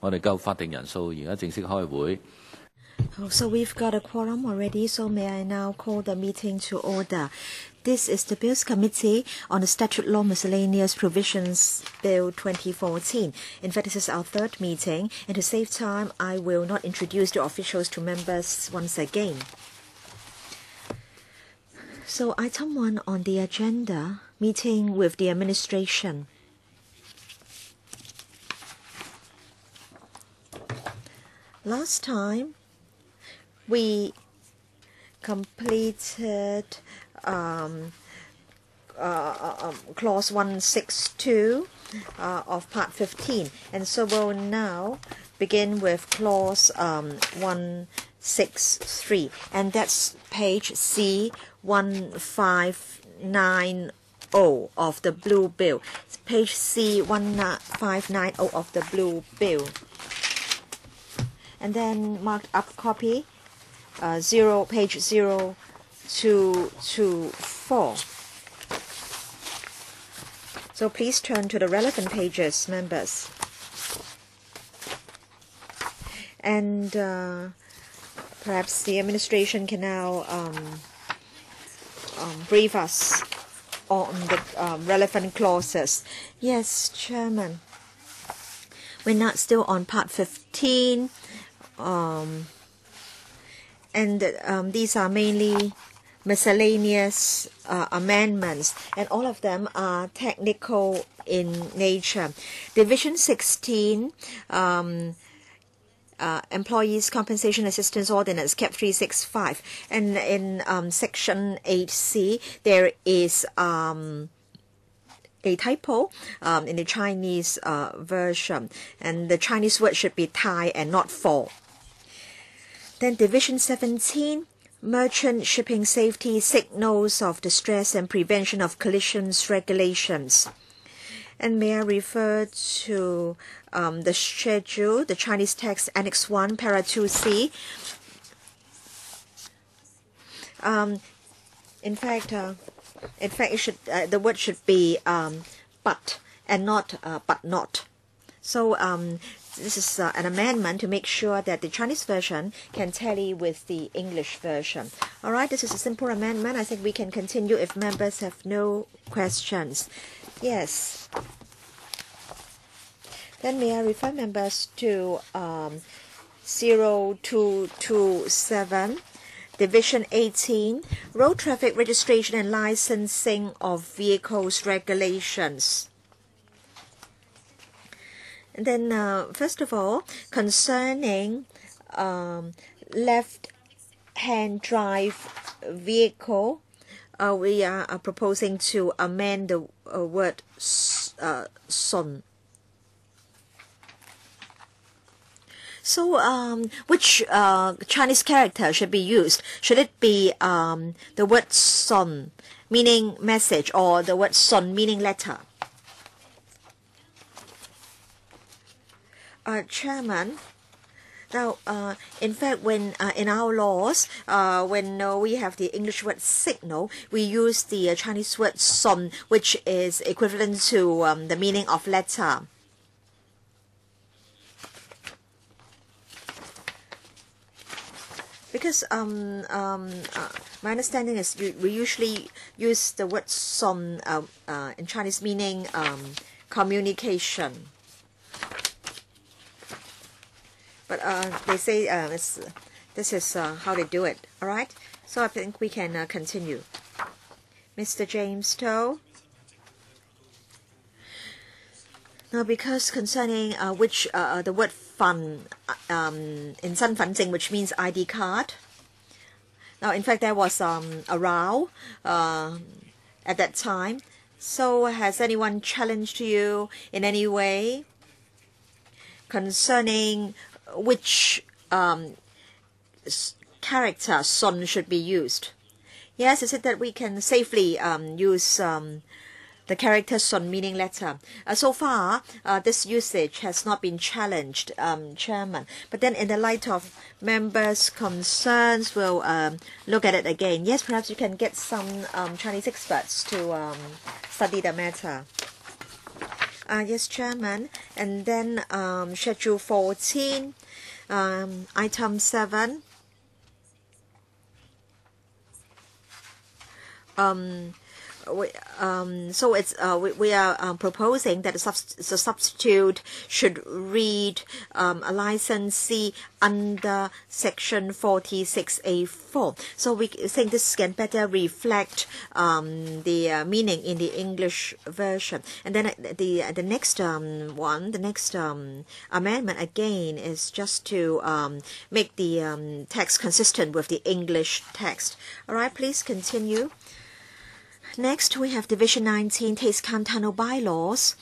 我哋夠法定人數，而家正式開會。So we've got a quorum already, so may I now call the meeting to order. This is the Bills Committee on the Statute Law Miscellaneous Provisions Bill 2014. In fact, this is our third meeting, and to save time, I will not introduce the officials to members once again. So item 1 on the agenda, meeting with the administration. Last time, we completed clause 162 of part 15, and so we'll now begin with clause 163, and that's page C1590 of the blue bill. It's page C1590 of the blue bill. And then marked up copy, page 0224. So please turn to the relevant pages, members. And perhaps the administration can now brief us on the relevant clauses. Yes, Chairman. We're not still on part 15. These are mainly miscellaneous amendments, and all of them are technical in nature. Division 16, Employees Compensation Assistance Ordinance, Cap 365, and in Section 8C, there is a typo in the Chinese version, and the Chinese word should be Thai and not for. Then Division 17, Merchant Shipping Safety Signals of Distress and Prevention of Collisions Regulations. And may I refer to the schedule, the Chinese text, Annex 1, Para 2C. In fact, it should the word should be but and not but not. So this is an amendment to make sure that the Chinese version can tally with the English version. All right, this is a simple amendment. I think we can continue if members have no questions. Yes. Then may I refer members to 0227. Division 18, Road Traffic Registration and Licensing of Vehicles Regulations. And then, first of all, concerning left-hand drive vehicle, we are proposing to amend the word son. So, which Chinese character should be used? Should it be the word son, meaning message, or the word son, meaning letter? Chairman, now, in fact, when in our laws, when we have the English word signal, we use the Chinese word son, which is equivalent to the meaning of letter. Because my understanding is we usually use the word son in Chinese meaning communication. But they say this is how they do it. All right. So I think we can continue. Mr. James Toh. Now, because concerning which the word "fan" in 身份證, which means ID card. Now, in fact, there was a row at that time. So, has anyone challenged you in any way concerning which character son should be used? Yes, is it that we can safely use the character son meaning letter? So far, this usage has not been challenged, Chairman. But then in the light of members' concerns, we'll look at it again. Yes, perhaps you can get some Chinese experts to study the matter. Yes, Chairman. And then Schedule 14, Item 7. So it's we are proposing that the substitute should read a licensee under Section 46A4. So we think this can better reflect the meaning in the English version. And then the next the next amendment again is just to make the text consistent with the English text. All right, please continue. Next, we have Division 19, Taste Camp Tunnel Bylaws.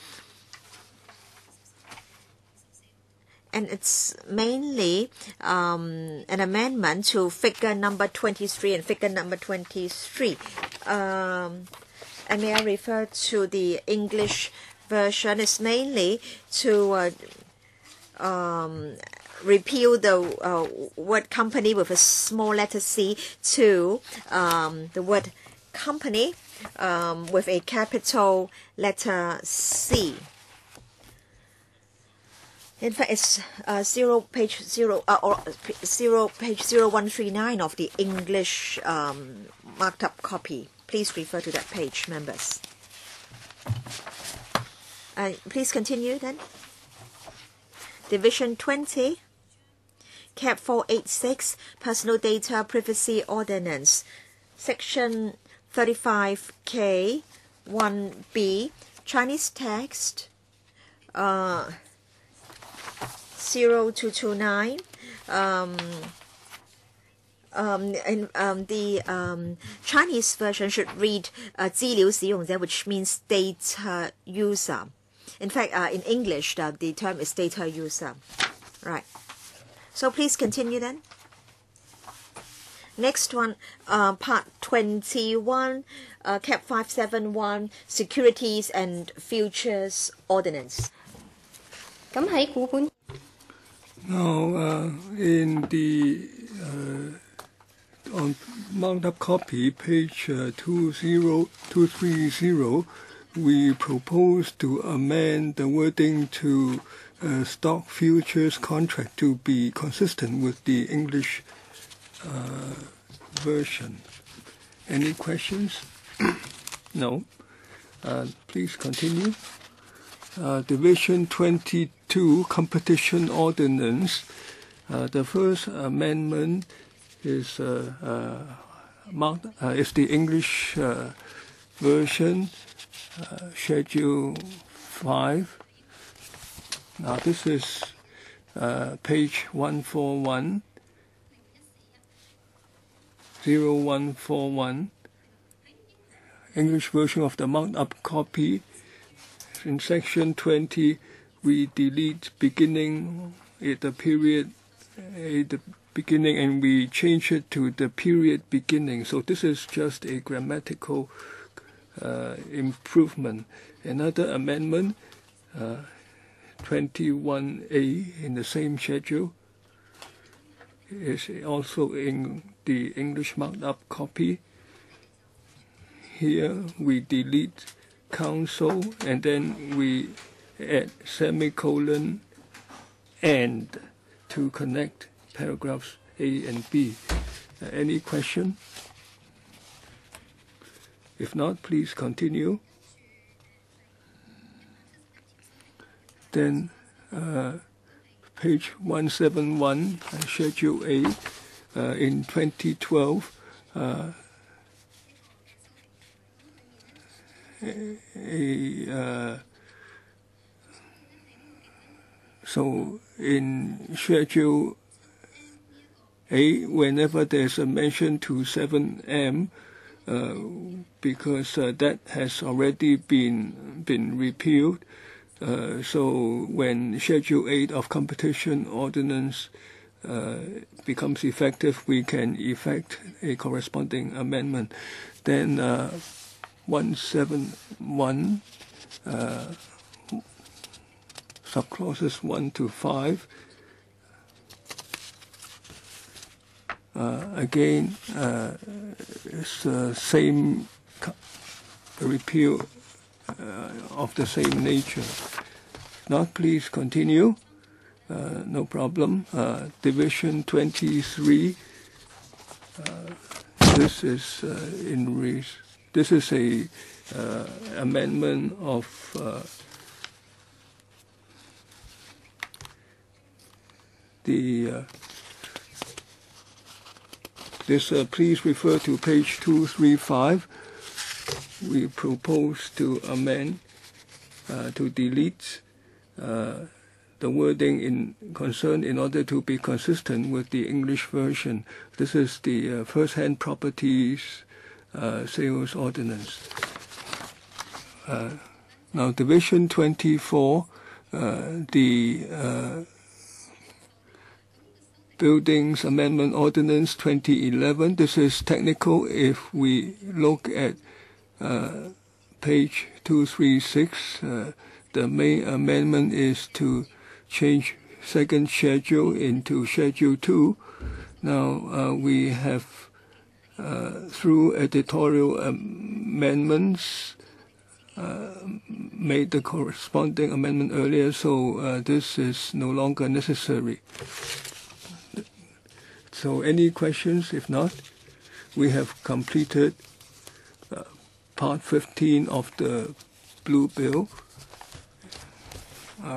And it's mainly an amendment to figure number 23 and figure number 23. And may I refer to the English version? It's mainly to repeal the word company with a small letter C to the word company with a capital letter C. In fact, it's page 0139 of the English marked up copy. Please refer to that page, members. Please continue then. Division 20, Cap 486, Personal Data Privacy Ordinance, Section 35K 1B, Chinese text 0229. The Chinese version should read 资料使用者, which means data user. In fact, in English, the term is data user. Right. So please continue then. Next one, Part 21, Cap 571, Securities and Futures Ordinance. Now, in the on marked up copy, page 20230, we propose to amend the wording to stock futures contract to be consistent with the English version. Any questions? No. Please continue. Division 22, Competition Ordinance. The first amendment is is the English version, Schedule 5. Now this is page 141. 0141, English version of the marked up copy. In section 20, we delete beginning at the period at the beginning and we change it to the period beginning. So this is just a grammatical improvement. Another amendment, 21A in the same schedule, is also in the English marked up copy. Here we delete counsel and then we add semicolon and to connect paragraphs A and B. Any question? If not, please continue. Then page 171, Schedule A, in 2012, so in Schedule A, whenever there's a mention to 7M, because that has already been repealed, so when Schedule 8 of Competition Ordinance becomes effective, we can effect a corresponding amendment. Then 171, subclauses 1 to 5. Again, it's the same repeal of the same nature. If not, please continue. No problem. Division 23. This is this is a amendment of please refer to page 235. We propose to amend, to delete the wording in concern in order to be consistent with the English version. This is the first-hand properties sales ordinance. Now, Division 24, the Buildings Amendment Ordinance 2011. This is technical. If we look at page 236, the main amendment is to change second schedule into Schedule 2. Now, we have, through editorial amendments, made the corresponding amendment earlier, so this is no longer necessary. So any questions? If not, we have completed Part 15 of the Blue Bill.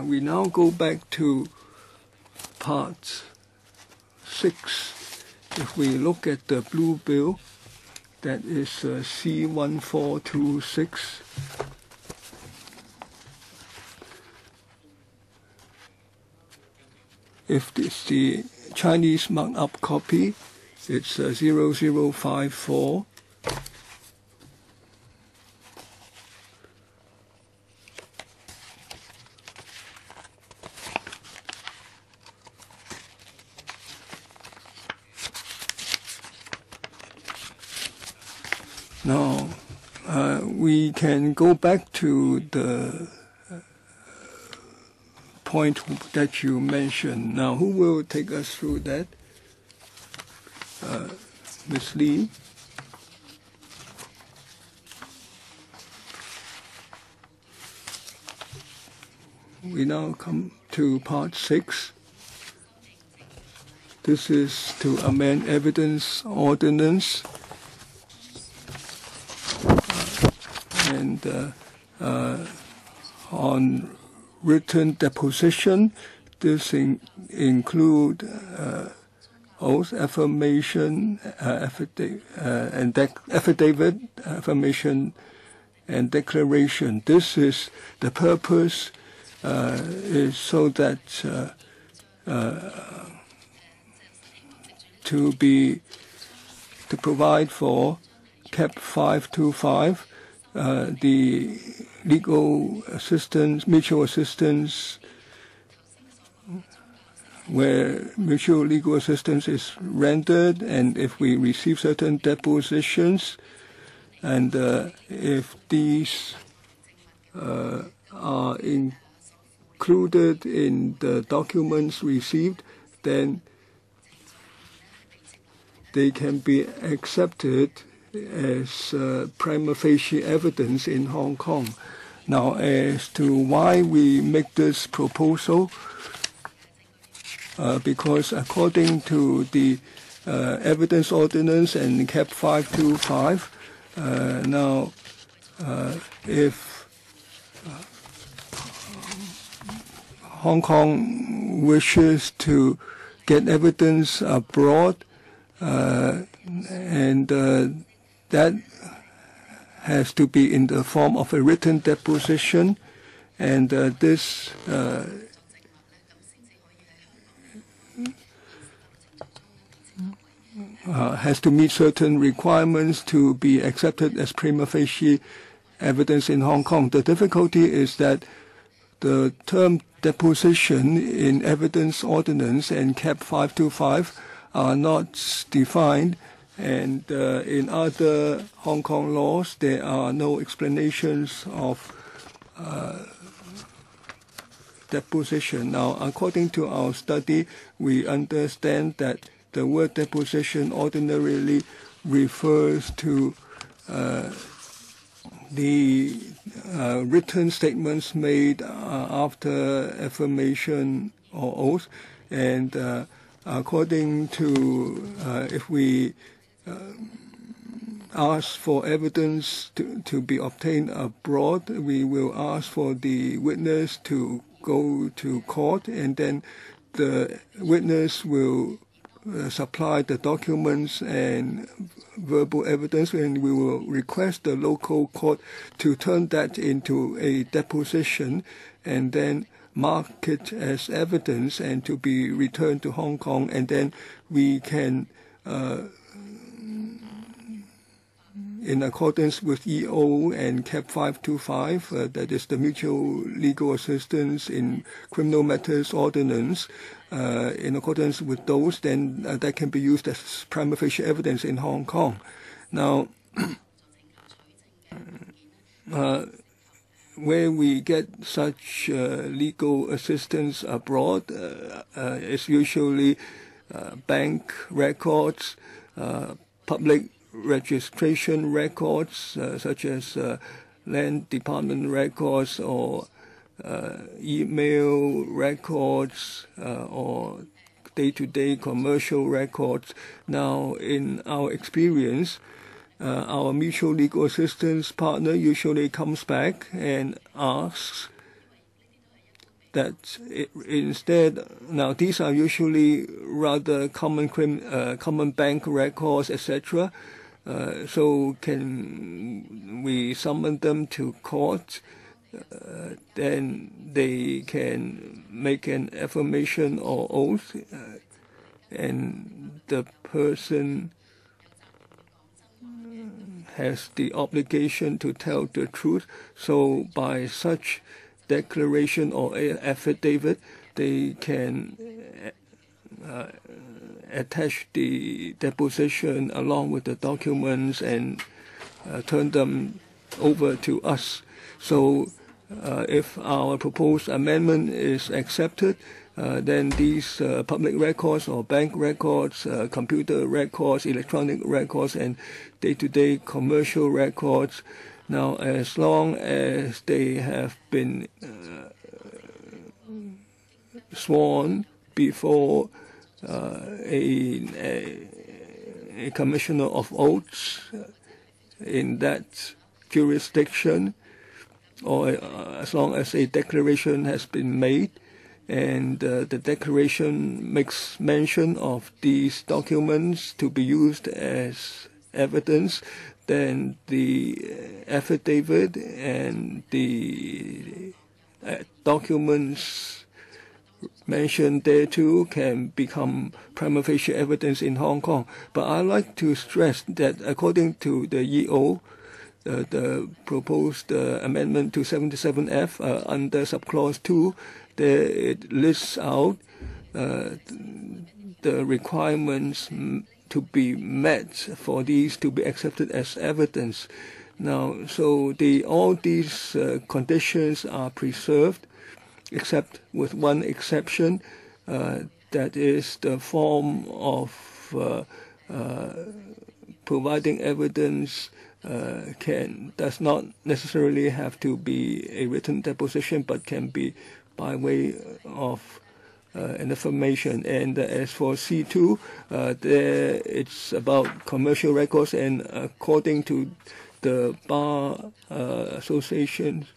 We now go back to Part 6. If we look at the Blue Bill, that is C1426. If it's the Chinese marked up copy, it's 0054. Now, we can go back to the point that you mentioned. Now, who will take us through that? Ms. Lee. We now come to Part 6. This is to amend Evidence Ordinance. And on written deposition, this include oath, affirmation, affidavit, affirmation, and declaration. This is the purpose is so that to provide for CAP 525. The legal assistance, mutual assistance, where mutual legal assistance is rendered, and if we receive certain depositions, and if these are included in the documents received, then they can be accepted as prima facie evidence in Hong Kong. Now, as to why we make this proposal, because according to the Evidence Ordinance and CAP 525, now if Hong Kong wishes to get evidence abroad, and that has to be in the form of a written deposition, and this has to meet certain requirements to be accepted as prima facie evidence in Hong Kong. The difficulty is that the term deposition in Evidence Ordinance and CAP 525 are not defined, and in other Hong Kong laws there are no explanations of deposition. Now, according to our study, we understand that the word deposition ordinarily refers to the written statements made after affirmation or oath, and according to if we ask for evidence to be obtained abroad, we will ask for the witness to go to court, and then the witness will supply the documents and verbal evidence, and we will request the local court to turn that into a deposition and then mark it as evidence and to be returned to Hong Kong, and then we can in accordance with EO and CAP 525, that is the Mutual Legal Assistance in Criminal Matters Ordinance, in accordance with those, then that can be used as prima facie evidence in Hong Kong. Now, where we get such legal assistance abroad is usually bank records, public registration records, such as land department records or email records or day-to-day commercial records. Now, in our experience, our mutual legal assistance partner usually comes back and asks that instead, now these are usually rather common bank records, etc. So can we summon them to court? Then they can make an affirmation or oath, and the person has the obligation to tell the truth. So by such declaration or affidavit, they can attach the deposition along with the documents and turn them over to us. So if our proposed amendment is accepted, then these public records or bank records, computer records, electronic records, and day-to-day commercial records, now as long as they have been sworn before a commissioner of oaths in that jurisdiction, or as long as a declaration has been made and the declaration makes mention of these documents to be used as evidence, then the affidavit and the documents mentioned thereto can become prima facie evidence in Hong Kong. But I'd like to stress that according to the EO, the proposed amendment to 77F under subclause 2, there it lists out the requirements to be met for these to be accepted as evidence. Now, so all these conditions are preserved, except with one exception, that is the form of providing evidence does not necessarily have to be a written deposition, but can be by way of an affirmation. And as for C2, there it's about commercial records, and according to the Bar Association's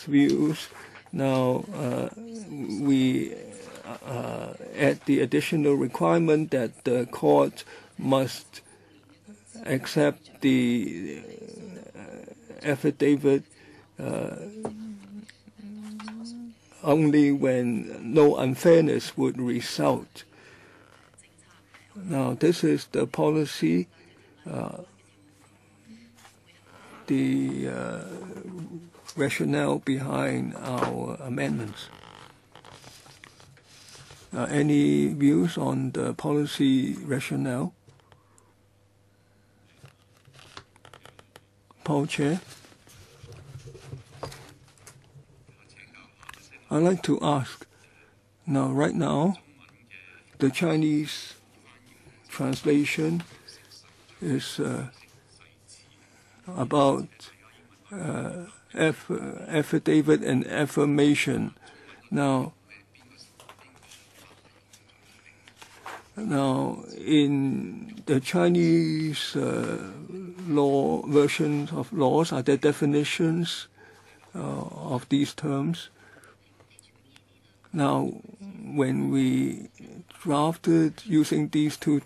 views, now we add the additional requirement that the court must accept the affidavit only when no unfairness would result. Now, this is the policy, the rationale behind our amendments. Any views on the policy rationale? Paul Chair. I'd like to ask, now right now, the Chinese translation is about affidavit and affirmation. Now, in the Chinese law versions of laws, are there definitions of these terms? Now, when we drafted using these two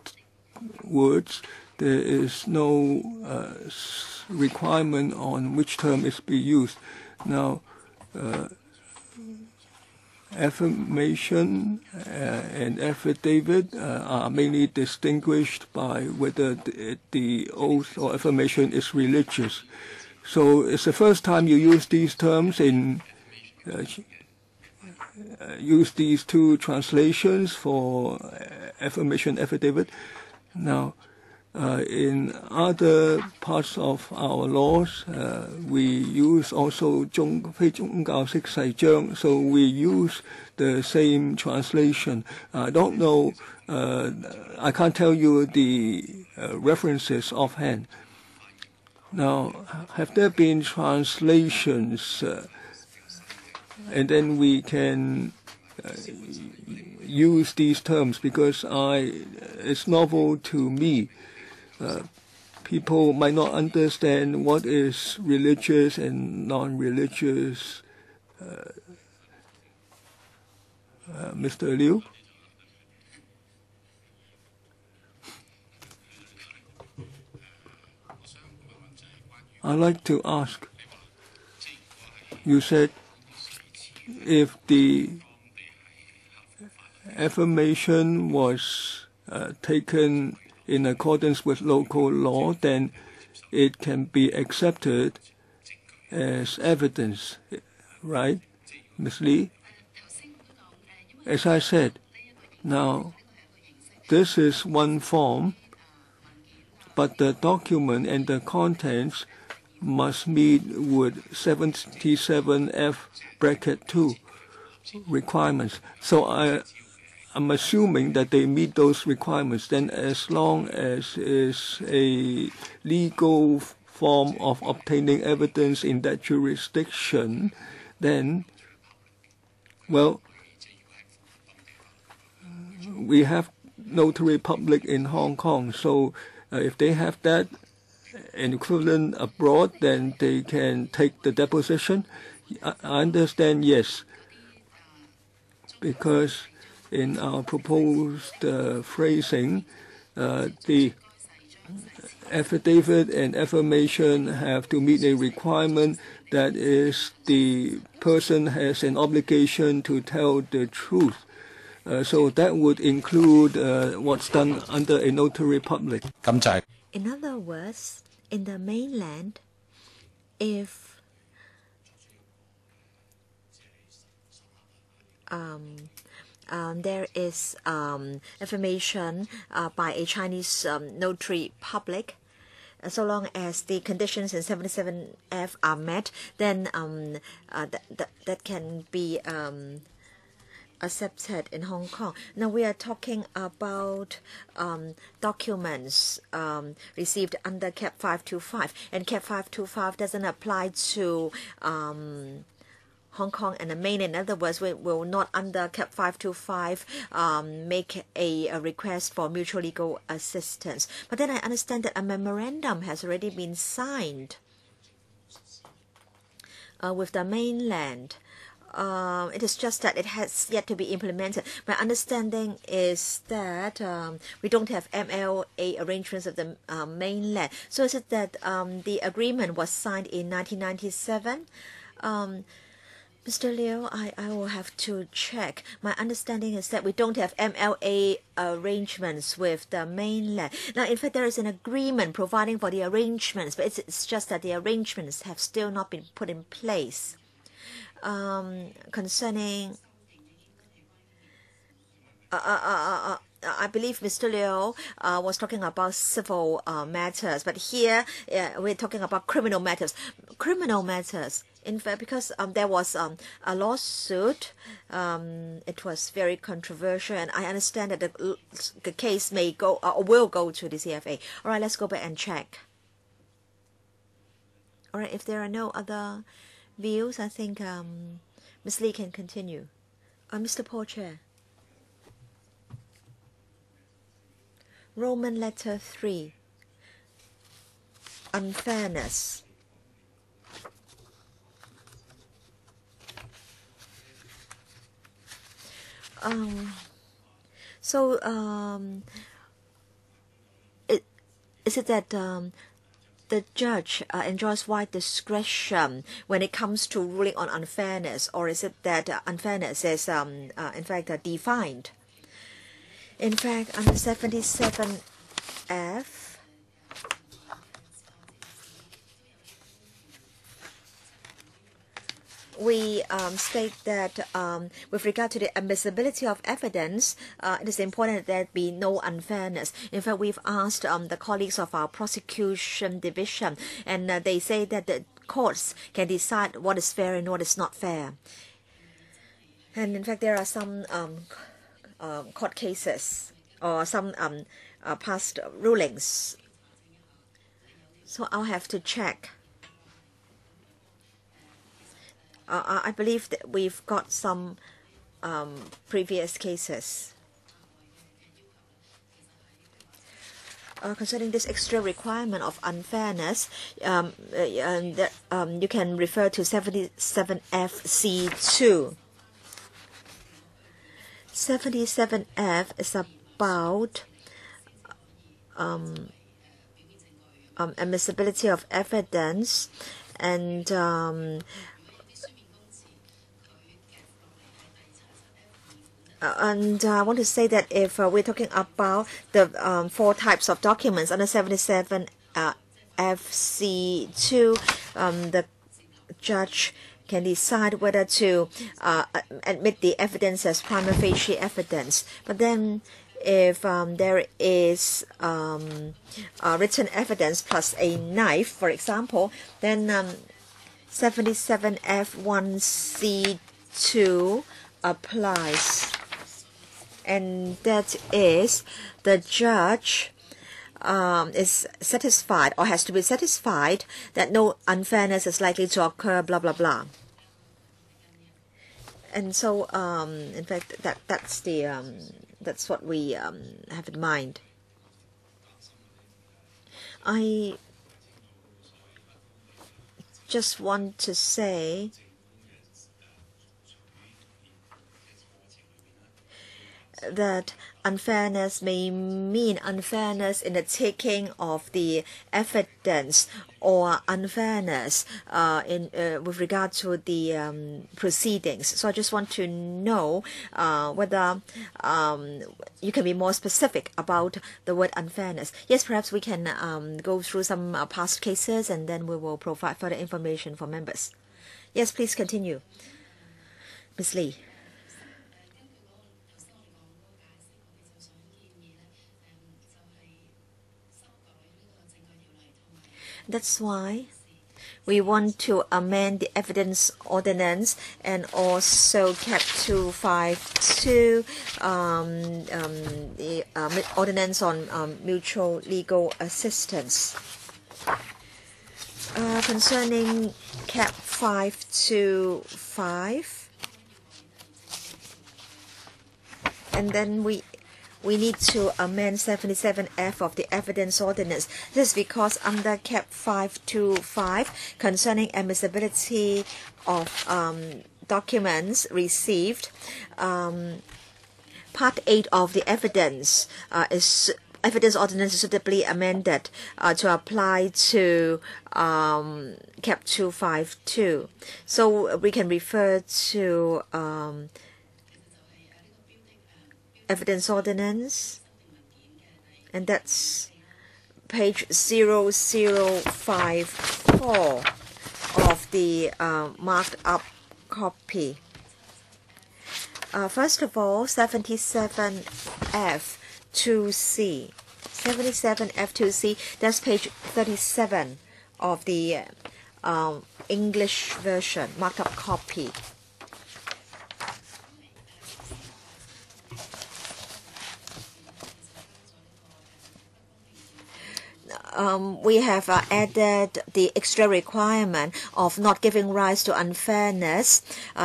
words, there is no requirement on which term is to be used. Now, affirmation and affidavit are mainly distinguished by whether the oath or affirmation is religious. So it's the first time you use these terms in use these two translations for affirmation affidavit. Now, in other parts of our laws, we use also 非宗教式誓章, so we use the same translation. I don't know, I can't tell you the references offhand. Now, have there been translations, and then we can use these terms, because it's novel to me. People might not understand what is religious and non-religious. Mr. Liu? I'd like to ask, you said if the affirmation was taken in accordance with local law, then it can be accepted as evidence, right, Ms. Lee? As I said, now, this is one form, but the document and the contents must meet with 77F bracket 2 requirements. So I'm assuming that they meet those requirements. Then as long as is a legal form of obtaining evidence in that jurisdiction, then, well, we have notary public in Hong Kong. So if they have that equivalent abroad, then they can take the deposition. I understand, yes, because in our proposed phrasing, the affidavit and affirmation have to meet a requirement, that is, the person has an obligation to tell the truth. So that would include what's done under a notary public. In other words, in the mainland, if there is affirmation by a Chinese notary public, so long as the conditions in 77F are met, then that can be accepted in Hong Kong. Now we are talking about documents received under Cap 525, and Cap 525 doesn't apply to Hong Kong and the mainland. In other words, we will not under Cap 525 make a request for mutual legal assistance. But then I understand that a memorandum has already been signed with the mainland. It is just that it has yet to be implemented. My understanding is that we don't have MLA arrangements of the mainland. So is it that the agreement was signed in 1997? Mr. Liu, I will have to check. My understanding is that we don't have MLA arrangements with the mainland. Now, in fact, there is an agreement providing for the arrangements, but it's just that the arrangements have still not been put in place. Concerning I believe Mr. Liu was talking about civil matters, but here we're talking about criminal matters. Criminal matters, in fact, because there was a lawsuit, it was very controversial, and I understand that the case may go or will go to the CFA. All right, let's go back and check. All right, if there are no other views, I think Ms. Lee can continue. Mr. Paul Chair. Roman letter 3. Unfairness. Is it that the judge enjoys wide discretion when it comes to ruling on unfairness, or is it that unfairness is in fact defined? In fact, under 77F, we state that with regard to the admissibility of evidence, it is important that there be no unfairness. In fact, we've asked the colleagues of our prosecution division, and they say that the courts can decide what is fair and what is not fair. And in fact, there are some court cases or some past rulings. So I'll have to check. I believe that we've got some previous cases. Concerning this extra requirement of unfairness, you can refer to 77FC2. 77F is about admissibility of evidence, and I want to say that if we're talking about the 4 types of documents under 77 FC2, the judge can decide whether to admit the evidence as prima facie evidence. But then if there is written evidence plus a knife, for example, then 77F1C2 applies. And that is the judge is satisfied or has to be satisfied that no unfairness is likely to occur, blah, blah, blah. And so, in fact, that's what we have in mind. I just want to say that unfairness may mean unfairness in the taking of the evidence, or unfairness with regard to the proceedings. So I just want to know whether you can be more specific about the word unfairness. Yes, perhaps we can go through some past cases, and then we will provide further information for members. Yes, please continue. Ms. Lee. That's why we want to amend the evidence ordinance and also Cap 252, the ordinance on mutual legal assistance. Concerning Cap 525, and then we need to amend 77F of the evidence ordinance. This is because under Cap 525, concerning admissibility of documents received, Part 8 of the evidence ordinance is suitably amended to apply to Cap 252. So we can refer to evidence ordinance, and that's page 0054 of the marked up copy. First of all, 77F2C. 77F2C, that's page 37 of the English version, marked up copy. we have added the extra requirement of not giving rise to unfairness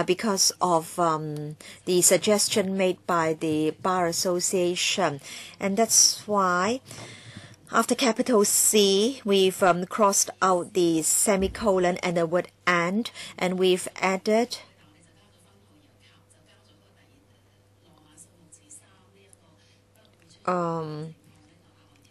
because of the suggestion made by the Bar Association. And that's why after capital C, we've crossed out the semicolon and the word and we've added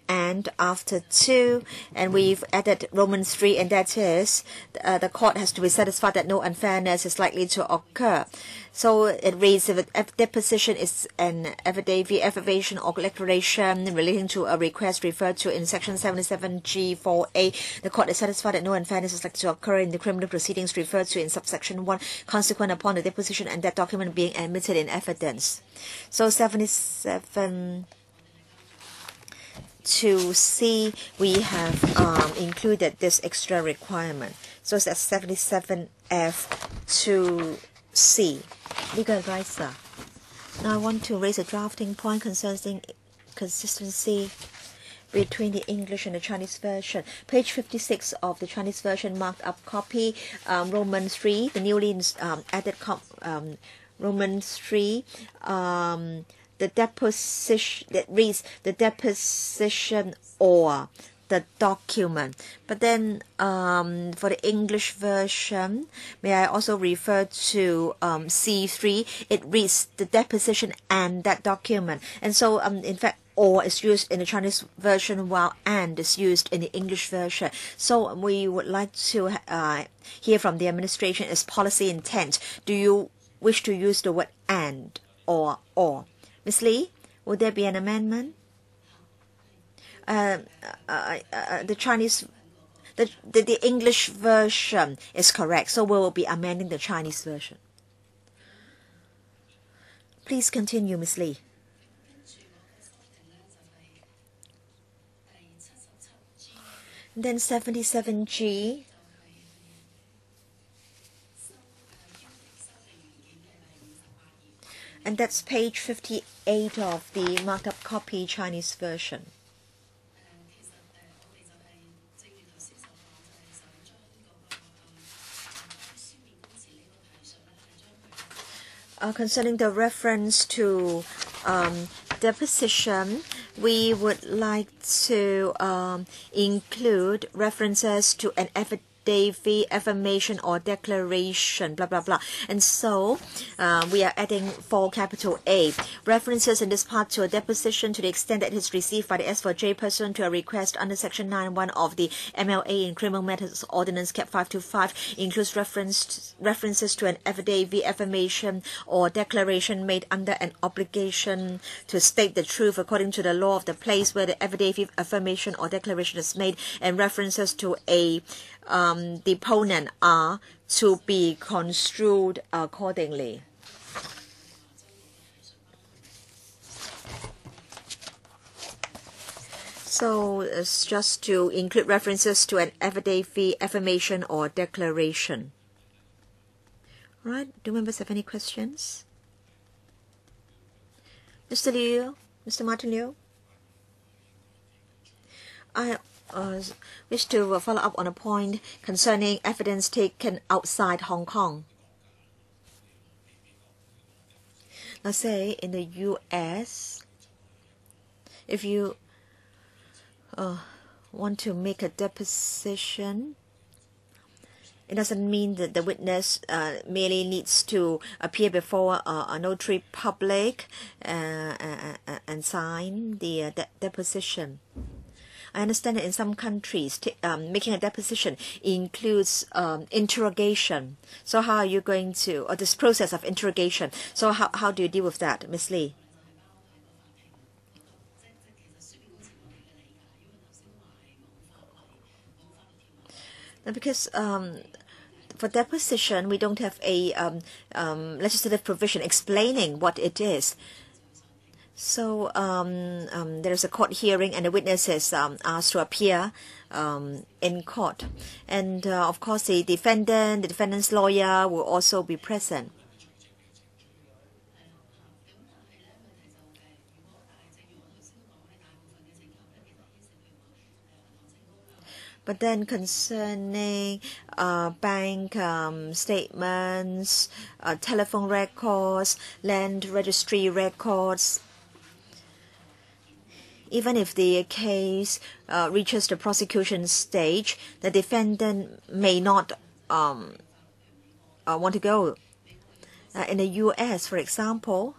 and after 2, and we've added Roman 3, and that is the court has to be satisfied that no unfairness is likely to occur. So it reads, if a deposition is an affidavit, affirmation, or declaration relating to a request referred to in Section 77G4A, the court is satisfied that no unfairness is likely to occur in the criminal proceedings referred to in subsection 1, consequent upon the deposition and that document being admitted in evidence. So 77 to C, we have included this extra requirement. So it's at 77F to C. Legal advisor. Now I want to raise a drafting point concerning consistency between the English and the Chinese version. Page 56 of the Chinese version marked up copy, Roman 3, the newly added Roman 3, the deposition that reads the deposition or the document. But then for the English version, may I also refer to C3? It reads the deposition and that document. And so in fact, or is used in the Chinese version while and is used in the English version. So we would like to hear from the administration as policy intent. Do you wish to use the word and or? Ms. Lee, would there be an amendment? The Chinese, the English version is correct, so we will be amending the Chinese version. Please continue, Ms. Lee. Then 77G. And that's page 58 of the marked up copy Chinese version. Concerning the reference to deposition, we would like to include references to an affidavit, affirmation, or declaration, blah, blah, blah. And so we are adding for capital A. References in this part to a deposition to the extent that it is received by the S4J pursuant to a request under Section 9.1 of the MLA in Criminal Matters Ordinance Cap 525 includes references to an affidavit, affirmation, or declaration made under an obligation to state the truth according to the law of the place where the affidavit, affirmation, or declaration is made, and references to a deponent are to be construed accordingly. So it's just to include references to an affidavit, affirmation, or declaration. Right? Do members have any questions? Mr. Liu, Mr. Martin Liu? I wish to follow up on a point concerning evidence taken outside Hong Kong. Now say in the U.S., if you want to make a deposition, it doesn't mean that the witness merely needs to appear before a notary public and sign the deposition. I understand that in some countries, making a deposition includes interrogation. So how are you going to, or this process of interrogation, so how do you deal with that, Ms. Lee? Now, because for deposition, we don't have a legislative provision explaining what it is. So there's a court hearing and the witness is asked to appear in court. And of course, the defendant's lawyer will also be present. But then concerning bank statements, telephone records, land registry records, even if the case reaches the prosecution stage, the defendant may not want to go. In the U.S., for example,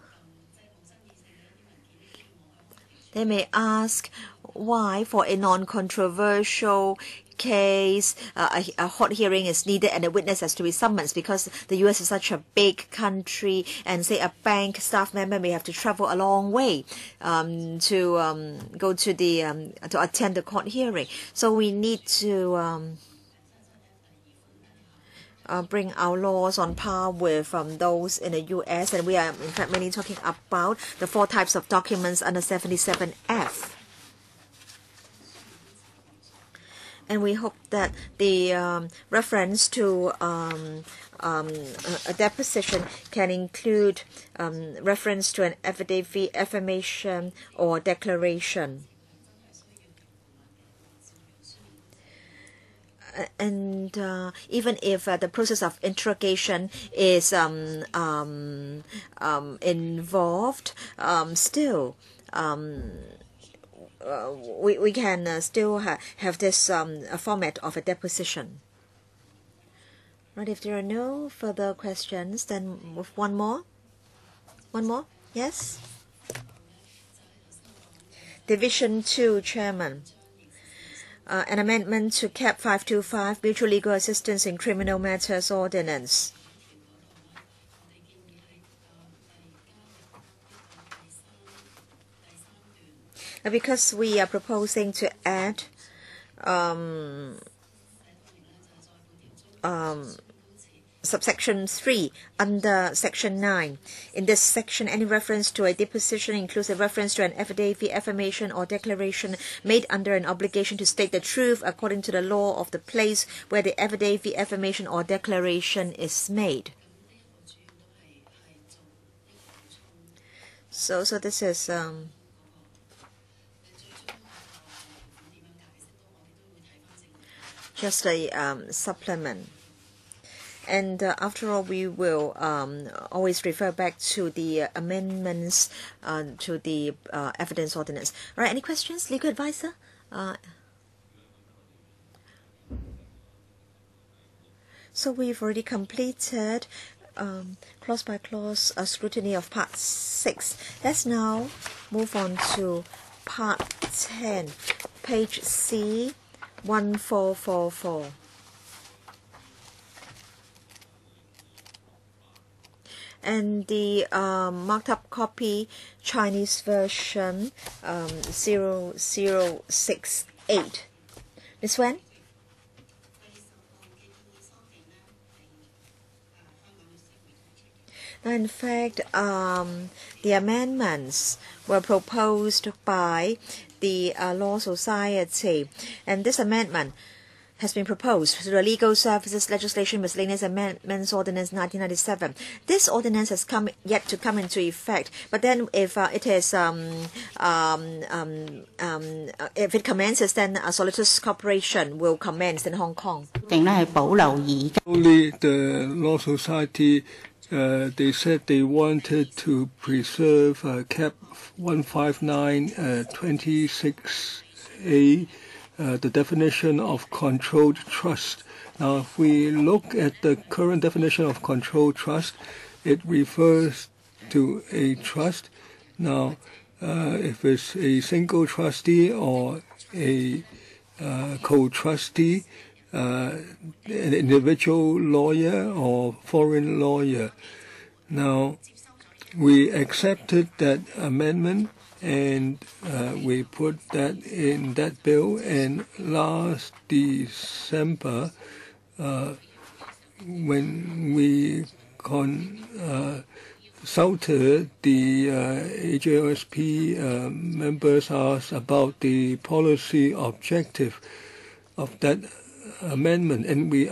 they may ask why, for a non-controversial case, a hot hearing is needed and the witness has to be summoned, because the U.S. is such a big country, and say a bank staff member may have to travel a long way to go to the to attend the court hearing. So we need to bring our laws on par with those in the U.S. And we are, in fact, mainly talking about the 4 types of documents under 77F. And we hope that the reference to a deposition can include reference to an affidavit, affirmation, or declaration. And even if the process of interrogation is involved, still we can still have this format of a deposition. Right, if there are no further questions, then with one more. Yes? Division 2, Chairman. An amendment to Cap 525, Mutual Legal Assistance in Criminal Matters Ordinance. Because we are proposing to add subsection 3 under section 9. In this section, any reference to a deposition includes a reference to an affidavit, affirmation, or declaration made under an obligation to state the truth according to the law of the place where the affidavit, affirmation, or declaration is made. So this is just a supplement. And after all, we will always refer back to the amendments to the evidence ordinance. All right, any questions, legal advisor? So we've already completed clause by clause scrutiny of part 6. Let's now move on to part 10, page C, 1444. And the marked up copy, Chinese version 0068. Ms. Wen? Now, in fact, the amendments were proposed by the Law Society, and this amendment has been proposed to the Legal Services Legislation Miscellaneous Amendments Ordinance 1997. This ordinance has yet to come into effect, but then if it is if it commences, then a solicitors corporation will commence in Hong Kong. Only the Law Society, they said they wanted to preserve Cap 159(26)(a), the definition of controlled trust. Now, if we look at the current definition of controlled trust, it refers to a trust. Now, if it's a single trustee or a co-trustee, an individual lawyer or foreign lawyer. Now, we accepted that amendment, and we put that in that bill. And last December, when we consulted the AJOSP members, asked about the policy objective of that amendment, and we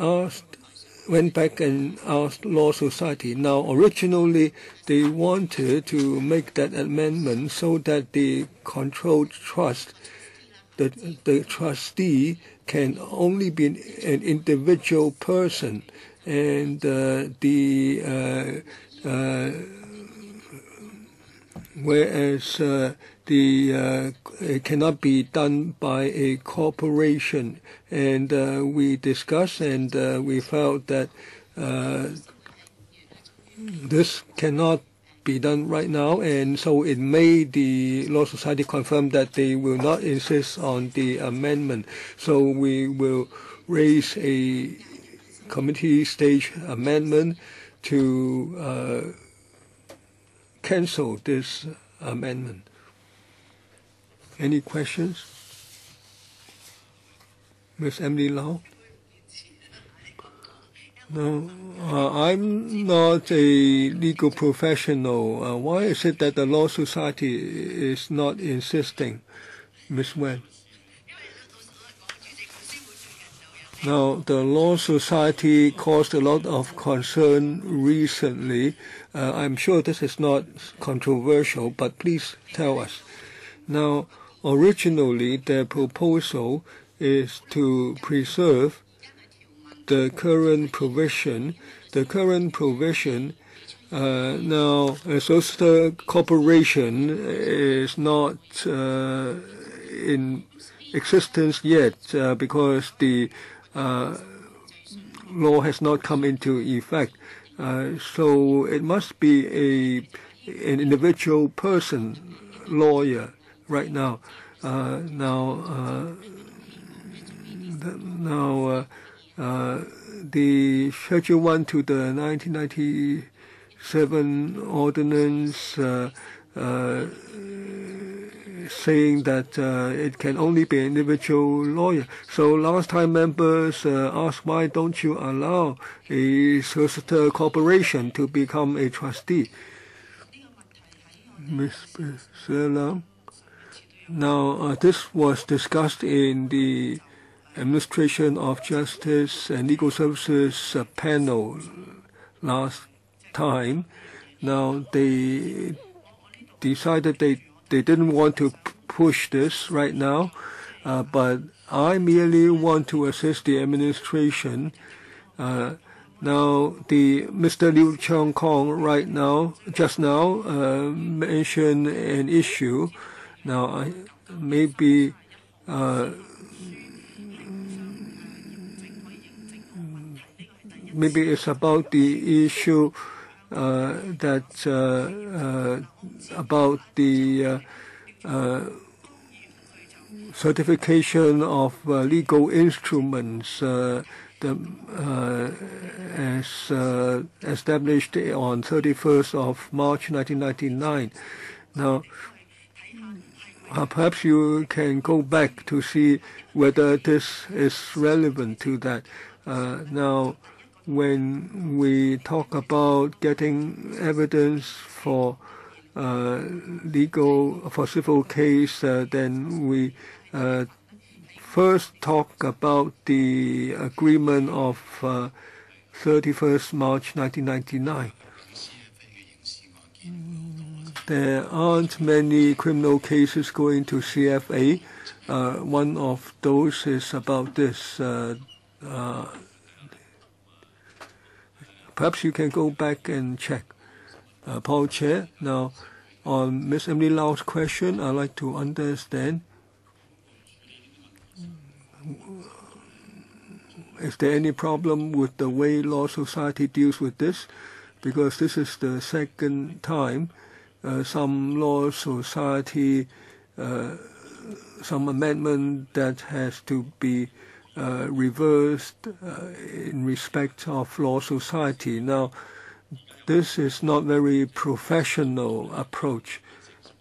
went back and asked Law Society. Now, originally, they wanted to make that amendment so that the controlled trust, the trustee can only be an individual person, and whereas it cannot be done by a corporation. And we discussed, and we felt that this cannot be done right now, and so it made the Law Society confirm that they will not insist on the amendment. So we will raise a committee stage amendment to cancel this amendment. Any questions? Ms. Emily Lau? No, I'm not a legal professional. Why is it that the Law Society is not insisting, Ms. Wen? Now, the Law Society caused a lot of concern recently. I'm sure this is not controversial, but please tell us. Now, originally, their proposal is to preserve the current provision. The current provision, now, a solicitor corporation is not in existence yet because the law has not come into effect. So it must be an individual person, lawyer, right now. The Schedule 1 to the 1997 ordinance saying that it can only be an individual lawyer. So last time members asked, why don't you allow a solicitor corporation to become a trustee? Ms. Selam. Now, this was discussed in the Administration of Justice and Legal Services panel last time. Now, they decided they didn't want to push this right now, but I merely want to assist the administration. Now, Mr. Liu Chong Kong just now mentioned an issue. Now, maybe it's about the issue about the certification of legal instruments as established on 31st of March 1999. Now, perhaps you can go back to see whether this is relevant to that. Now, when we talk about getting evidence for civil case, then we first talk about the agreement of 31st March 1999. There aren't many criminal cases going to CFA. One of those is about this. Perhaps you can go back and check. Paul Chair, now on Ms. Emily Lau's question, I'd like to understand, is there any problem with the way Law Society deals with this? Because this is the second time some Law Society, some amendment that has to be reversed in respect of Law Society. Now, this is not very professional approach.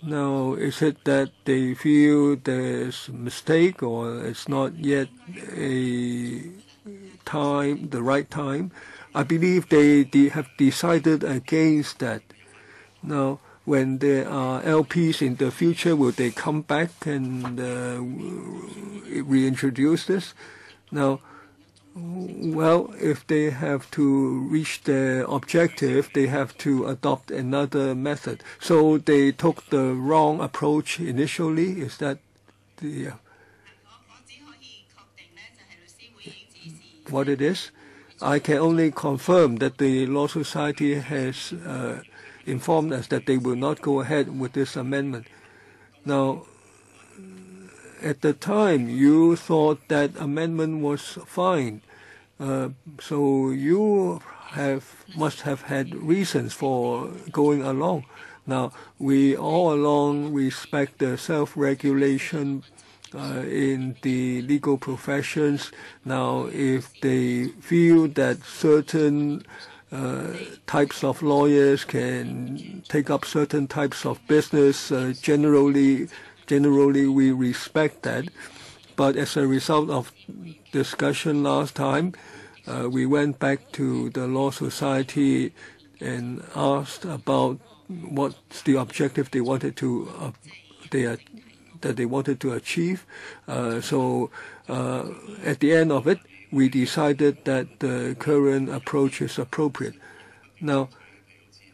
Now, is it that they feel there's a mistake, or it's not yet the right time? I believe they have decided against that. Now, when there are LPs in the future, will they come back and reintroduce this? Now, well, if they have to reach their objective, they have to adopt another method. So they took the wrong approach initially. Is that the... what it is. I can only confirm that the Law Society has informed us that they will not go ahead with this amendment. Now, at the time, you thought that amendment was fine, so you must have had reasons for going along. Now, we all along respect the self-regulation in the legal professions. Now, if they feel that certain types of lawyers can take up certain types of business, generally we respect that. But as a result of discussion last time, we went back to the Law Society and asked about what's the objective they wanted to achieve. So at the end of it, we decided that the current approach is appropriate. Now,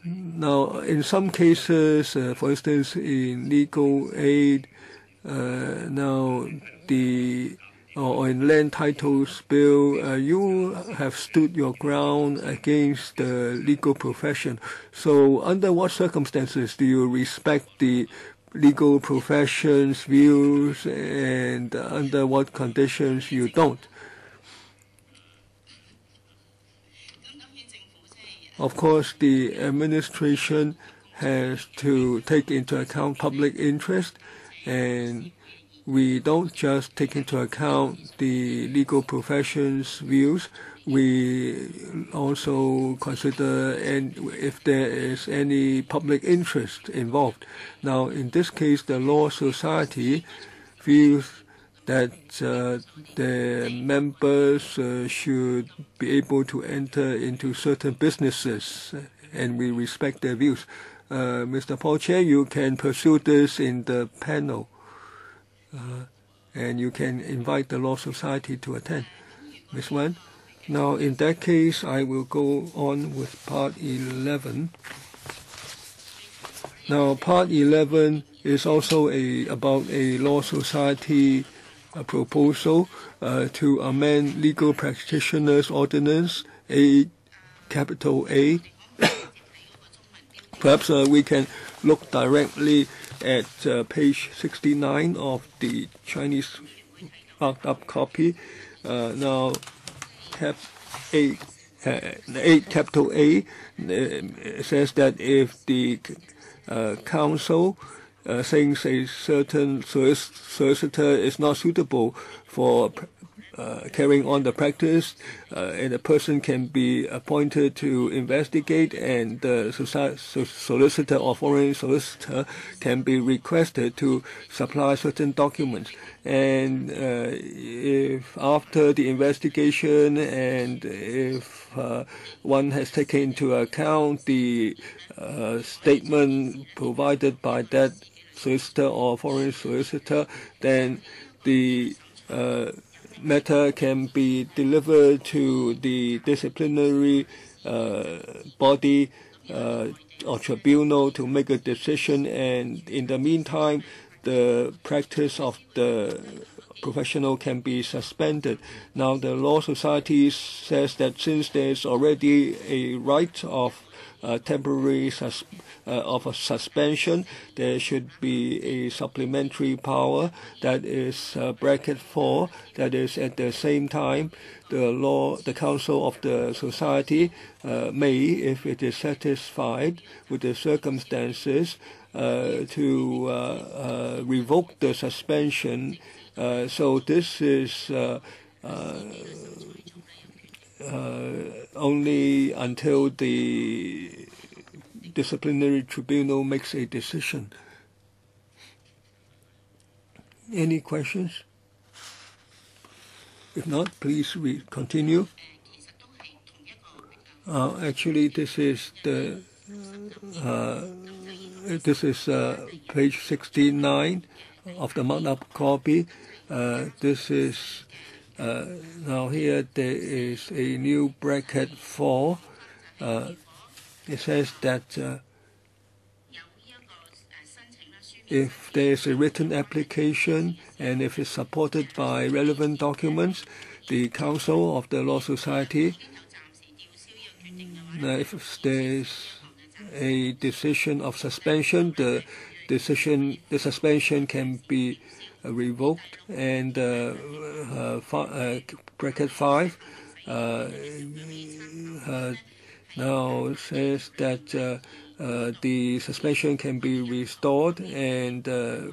in some cases, for instance, in legal aid, or in land titles bill, you have stood your ground against the legal profession. So under what circumstances do you respect the legal profession's views, and under what conditions you don't? Of course, the administration has to take into account public interest, and we don't just take into account the legal profession's views. We also consider if there is any public interest involved. Now, in this case, the Law Society feels that the members should be able to enter into certain businesses, and we respect their views. Mr. Paul Chair, you can pursue this in the panel, and you can invite the Law Society to attend. Ms. Wan? Now, in that case, I will go on with Part 11. Now, Part 11 is also about a Law Society proposal to amend Legal Practitioners Ordinance A. Perhaps we can look directly at page 69 of the Chinese marked up copy. Now, 8 capital A says that if the counsel thinks a certain solicitor is not suitable for carrying on the practice, and a person can be appointed to investigate, and the solicitor or foreign solicitor can be requested to supply certain documents. And if after the investigation, and if one has taken into account the statement provided by that solicitor or foreign solicitor, then the matter can be delivered to the disciplinary body or tribunal to make a decision, and in the meantime, the practice of the professional can be suspended. Now, the Law Society says that since there is already a right of temporary suspension, there should be a supplementary power, that is bracket 4, that is at the same time the council of the society may, if it is satisfied with the circumstances, to revoke the suspension. So this is only until the disciplinary tribunal makes a decision. Any questions? If not, please continue. Actually, this is page 69 of the marked up copy. This is now here there is a new bracket 4. It says that if there is a written application and if it's supported by relevant documents, the Council of the Law Society, if there is a decision of suspension, the suspension can be revoked. And bracket 5 now says that the suspension can be restored, and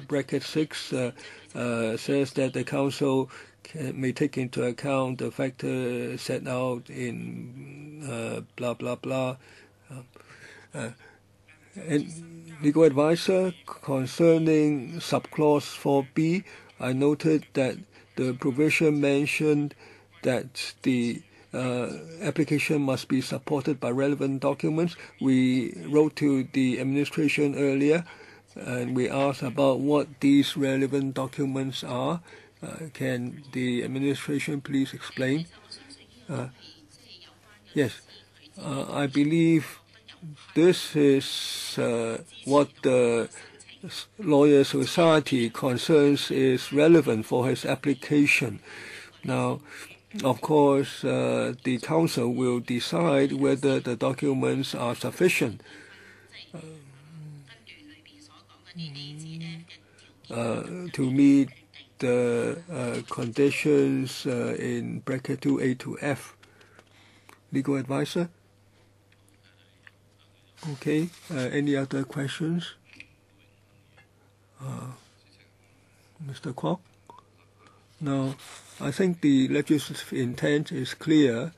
bracket 6 says that the Council may take into account the factors set out in blah blah blah. And legal advisor, concerning subclause 4b, I noted that the provision mentioned that the application must be supported by relevant documents. We wrote to the administration earlier and we asked about what these relevant documents are. Can the administration please explain? Yes, I believe this is what the Lawyer Society concerns is relevant for his application. Now, of course, the Council will decide whether the documents are sufficient to meet the conditions in bracket 2A to F. Legal advisor? Okay, any other questions? Mr. Kwok? Now, I think the legislative intent is clear.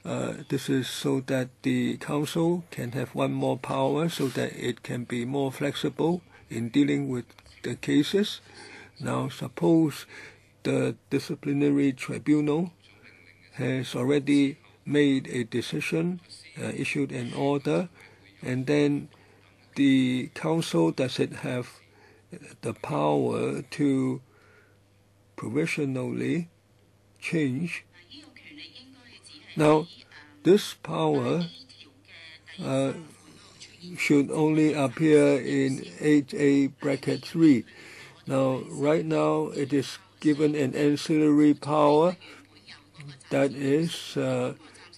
This is so that the Council can have one more power so that it can be more flexible in dealing with the cases. Now, suppose the disciplinary tribunal has already made a decision, issued an order, and then the Council doesn't have the power to provisionally change. Now, this power should only appear in 8A bracket 3. Now, right now, it is given an ancillary power that is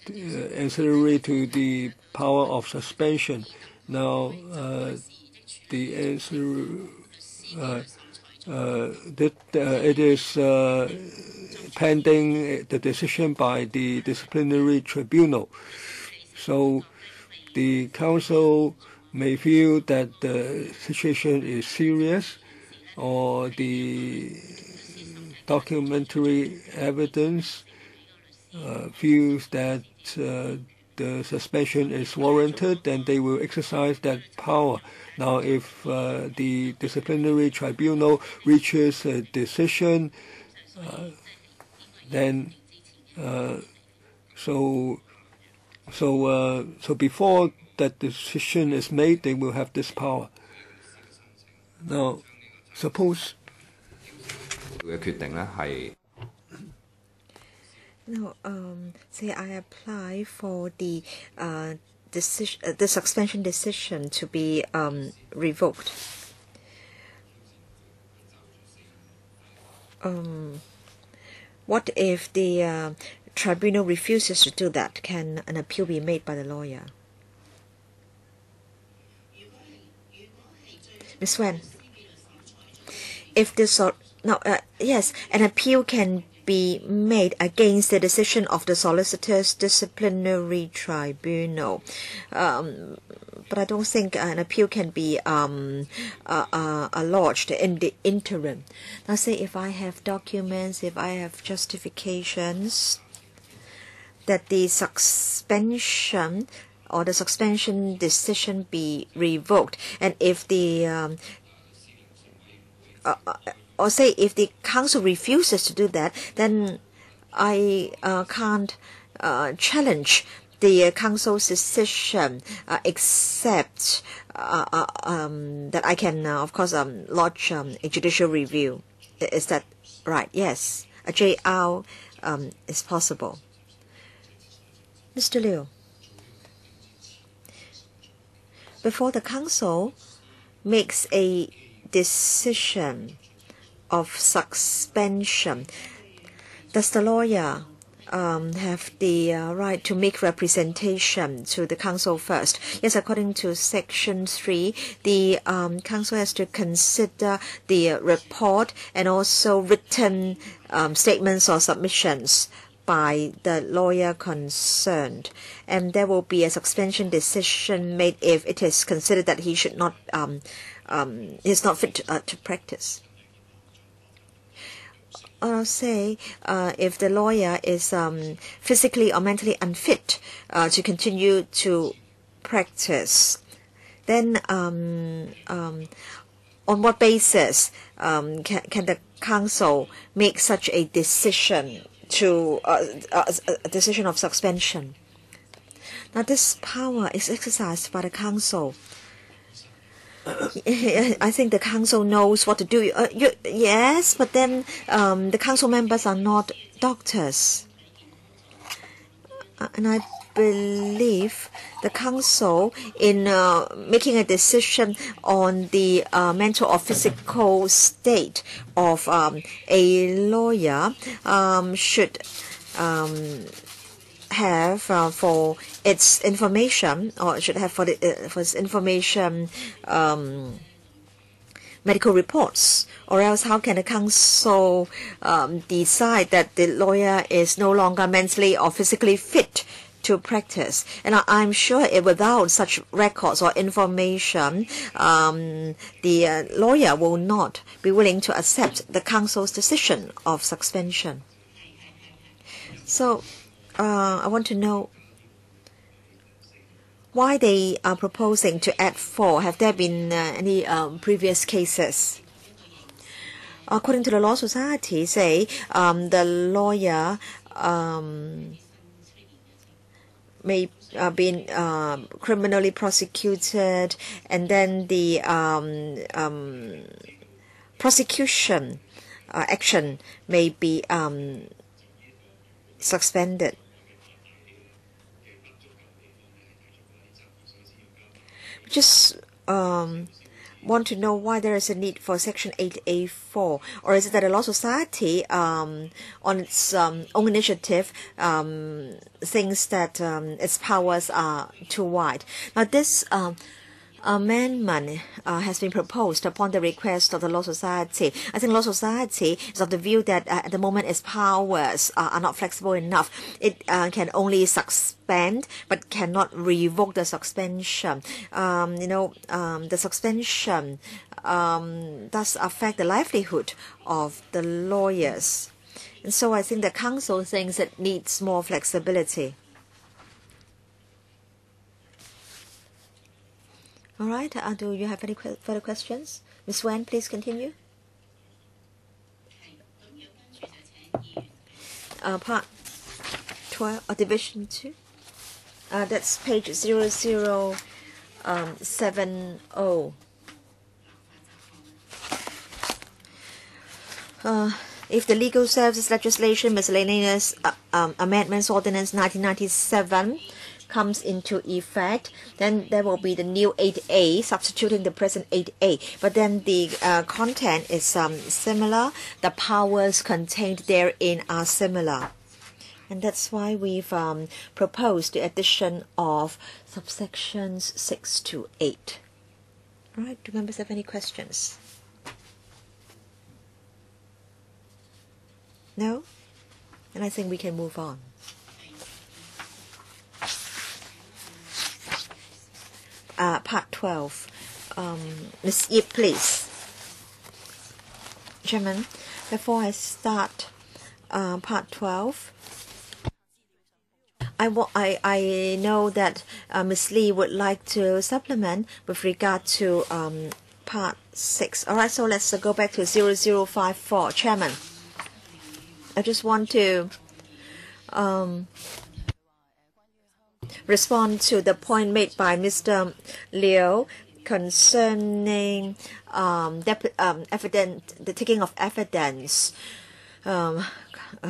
ancillary to the power of suspension. Now, the ancillary it is pending the decision by the disciplinary tribunal. So the Council may feel that the situation is serious, or the documentary evidence feels that the suspension is warranted, then they will exercise that power. Now, if the disciplinary tribunal reaches a decision, then so before that decision is made, they will have this power. Now, suppose No, say I apply for the decision, the suspension decision to be revoked. What if the tribunal refuses to do that? Can an appeal be made by the lawyer? Ms. Wen, if this yes, an appeal can be made against the decision of the solicitor's disciplinary tribunal. But I don't think an appeal can be lodged in the interim. Now, say if I have documents, if I have justifications that the suspension or the suspension decision be revoked, and if the or say if the Council refuses to do that, then I can't challenge the Council's decision except that I can, of course, lodge a judicial review. Is that right? Yes, a JR is possible. Mr. Liu, before the Council makes a decision of suspension, does the lawyer have the right to make representation to the council first? Yes, according to Section 3, the council has to consider the report and also written statements or submissions by the lawyer concerned, and there will be a suspension decision made if it is considered that he should not is not fit to practice. I'll say if the lawyer is physically or mentally unfit to continue to practice, then on what basis can the council make such a decision to a decision of suspension? Now, this power is exercised by the council. I think the council knows what to do. Yes, but then the council members are not doctors. And I believe the council, in making a decision on the mental or physical state of a lawyer, should have for its information, or should have for its information medical reports, or else how can the council decide that the lawyer is no longer mentally or physically fit to practice? And I'm sure without such records or information, the lawyer will not be willing to accept the council's decision of suspension. So I want to know why they are proposing to add 4. Have there been any previous cases? According to the Law Society, say the lawyer may be criminally prosecuted, and then the prosecution action may be suspended. Just want to know why there is a need for Section 8A4, or is it that the Law Society, on its own initiative, thinks that its powers are too wide? Now, this amendment has been proposed upon the request of the Law Society. I think Law Society is of the view that at the moment its powers are not flexible enough. It can only suspend but cannot revoke the suspension. The suspension does affect the livelihood of the lawyers. And so I think the council thinks it needs more flexibility. All right. Do you have any further questions? Ms. Wen, please continue. Part 12, Division 2. That's page 0070. If the Legal Services Legislation Miscellaneous Amendments Ordinance 1997 comes into effect, then there will be the new 8A substituting the present 8A. But then the content is similar. The powers contained therein are similar. And that's why we've proposed the addition of subsections 6 to 8. All right, do members have any questions? No? And I think we can move on. Part 12. Ms. Yip, please. Chairman, before I start Part 12, I know that Ms. Lee would like to supplement with regard to Part 6. All right, so let's go back to 0054. Chairman, I just want to respond to the point made by Mr. Liu concerning the taking of evidence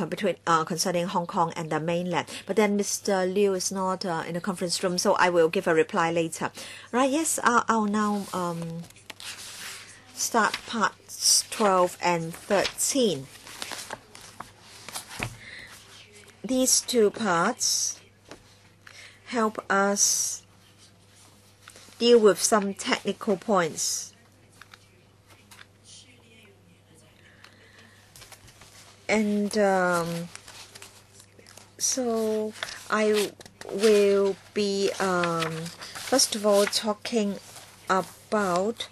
between concerning Hong Kong and the mainland. But then Mr. Liu is not in the conference room, so I will give a reply later. Right? Yes, I'll now start parts 12 and 13. These two parts help us deal with some technical points. And so I will be first of all talking about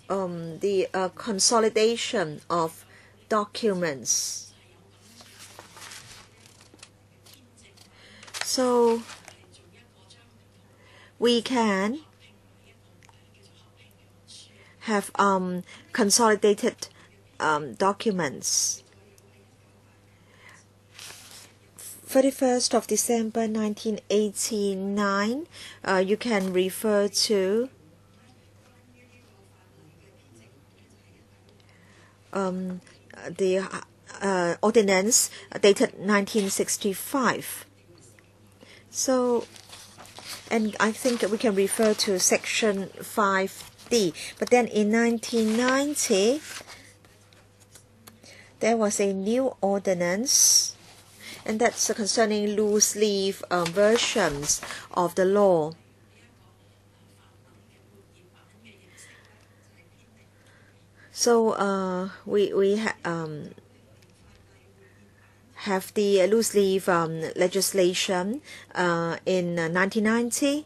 the consolidation of documents. So we can have consolidated documents. 31st of December 1989, you can refer to the ordinance dated 1965. So, and I think we can refer to section 5D. But then in 1990, there was a new ordinance, and that's concerning loose leaf versions of the law. So we have the loose leaf legislation in 1990.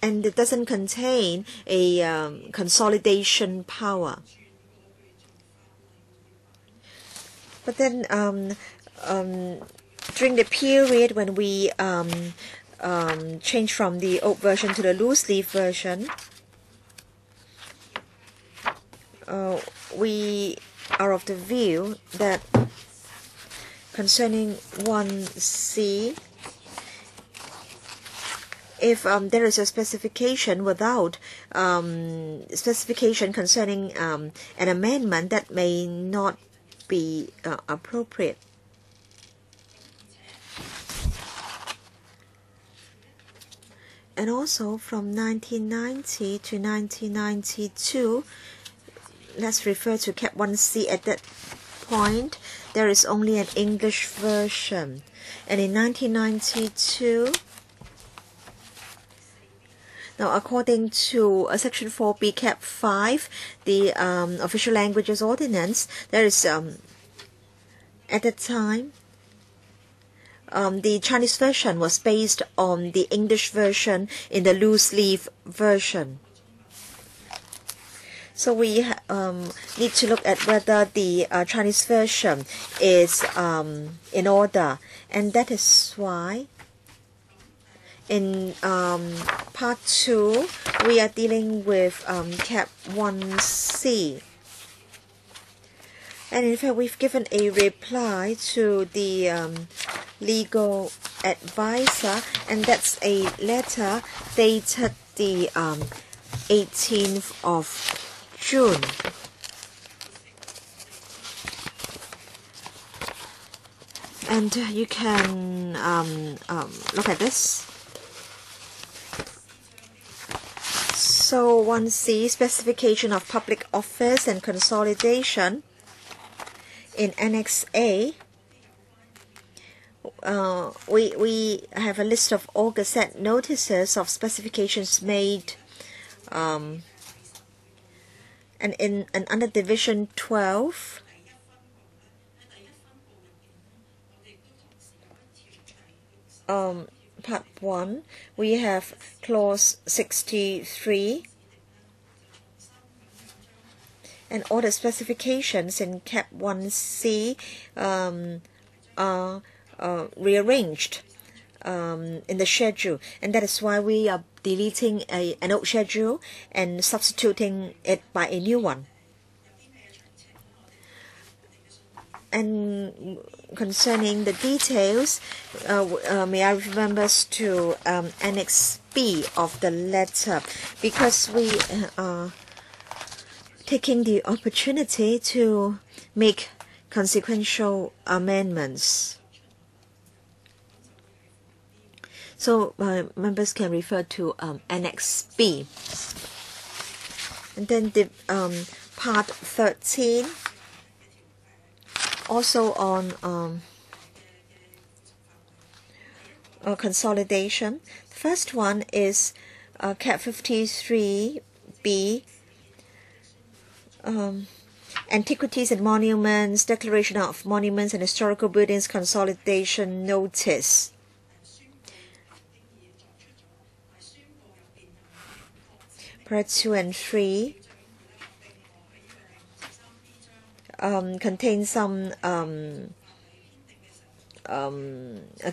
And it doesn't contain a consolidation power. But then during the period when we change from the old version to the loose leaf version, we are of the view that concerning 1C, if there is a specification without specification concerning an amendment, that may not be appropriate. And also from 1990 to 1992, let's refer to Cap 1C. At that point, there is only an English version. And in 1992, now according to Section 4B Cap 5, the Official Languages Ordinance, there is, at that time, the Chinese version was based on the English version in the loose leaf version. So we need to look at whether the Chinese version is in order, and that is why in part 2 we are dealing with Cap 1C. And in fact, we've given a reply to the legal advisor, and that's a letter dated the 18th of June. And you can look at this. So 1C, specification of public office and consolidation. In Annex A, we have a list of all Gazette notices of specifications made, and under Division 12, Part 1, we have Clause 63. And all the specifications in Cap 1C are rearranged in the schedule. And that is why we are deleting an old schedule and substituting it by a new one. And concerning the details, may I refer members to Annex B of the letter, because we taking the opportunity to make consequential amendments. So members can refer to Annex B. And then the Part 13, also on consolidation. The first one is Cap 53B, Antiquities and Monuments, Declaration of Monuments and Historical Buildings Consolidation Notice. Part 2 and 3 contain some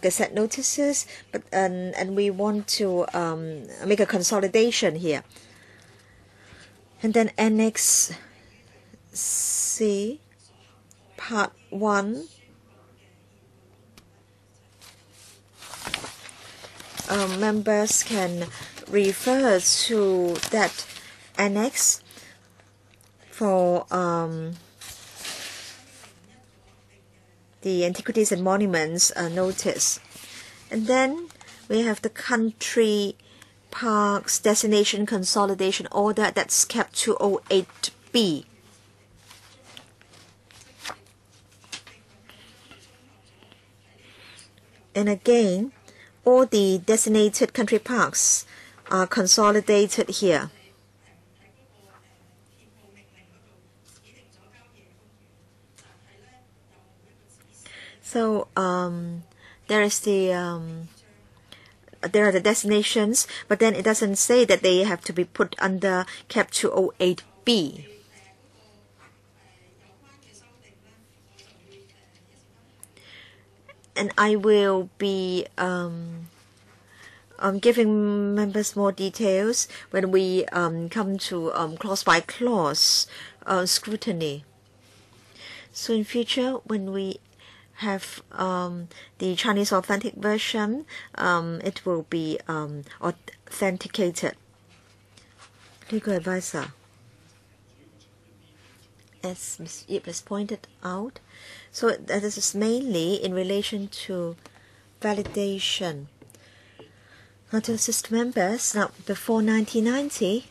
Gazette notices, but and we want to make a consolidation here. And then Annex C, Part 1, members can refer to that annex for the Antiquities and Monuments notice. And then we have the Country Parks Destination Consolidation Order, that's Cap 208B. And again, all the designated country parks are consolidated here. So there are the destinations, but then it doesn't say that they have to be put under Cap 208B. And I will be giving members more details when we come to clause by clause scrutiny. So in future, when we have the Chinese authentic version, it will be authenticated. Legal advisor, as Ms. Yip has pointed out, so that is mainly in relation to validation. Now to assist members, now before 1990,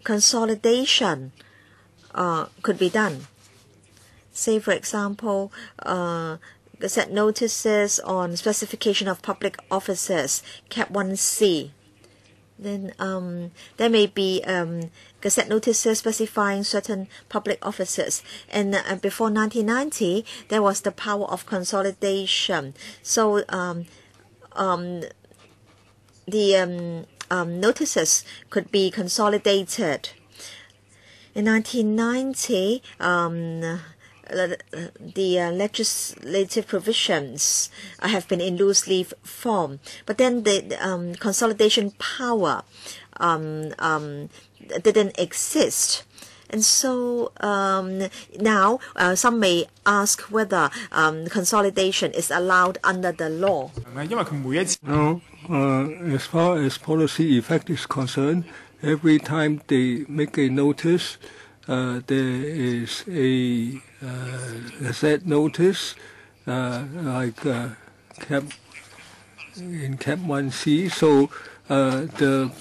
consolidation could be done. Say, for example, Gazette notices on specification of public officers, Cap 1C. Then there may be Gazette notices specifying certain public officers. And before 1990, there was the power of consolidation. So the notices could be consolidated. In 1990, the legislative provisions have been in loose leaf form, but then the consolidation power didn't exist. And so now some may ask whether consolidation is allowed under the law. No, as far as policy effect is concerned, every time they make a notice, there is a Gazette notice, like Cap 1C. So the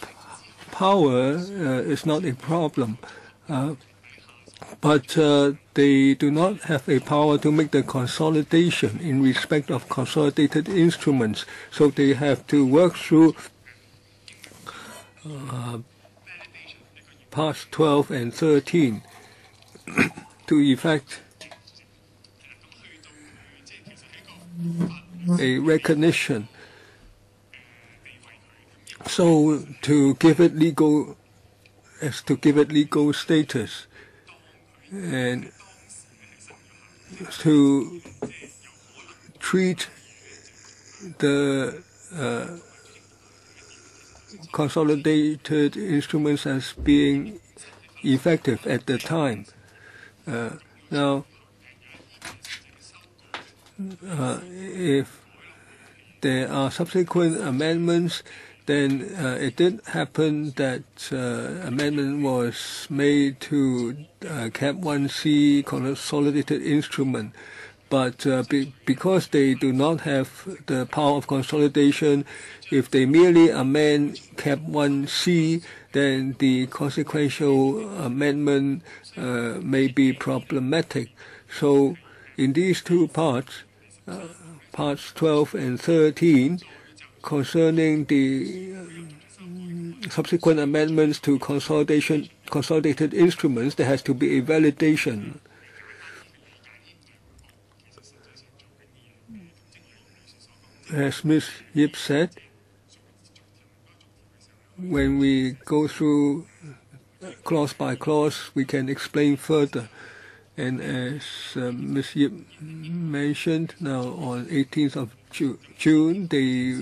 power is not a problem, but they do not have a power to make the consolidation in respect of consolidated instruments. So they have to work through parts 12 and 13 to effect a recognition. So to give it legal status and to treat the consolidated instruments as being effective at the time. Now, if there are subsequent amendments, then it did happen that amendment was made to Cap 1C consolidated instrument. But because they do not have the power of consolidation, if they merely amend Cap 1C, then the consequential amendment may be problematic. So in these two parts, parts 12 and 13, concerning the subsequent amendments to consolidated instruments, there has to be a validation. As Ms. Yip said, when we go through clause by clause, we can explain further. And as Ms. Yip mentioned, now on 18th of June, they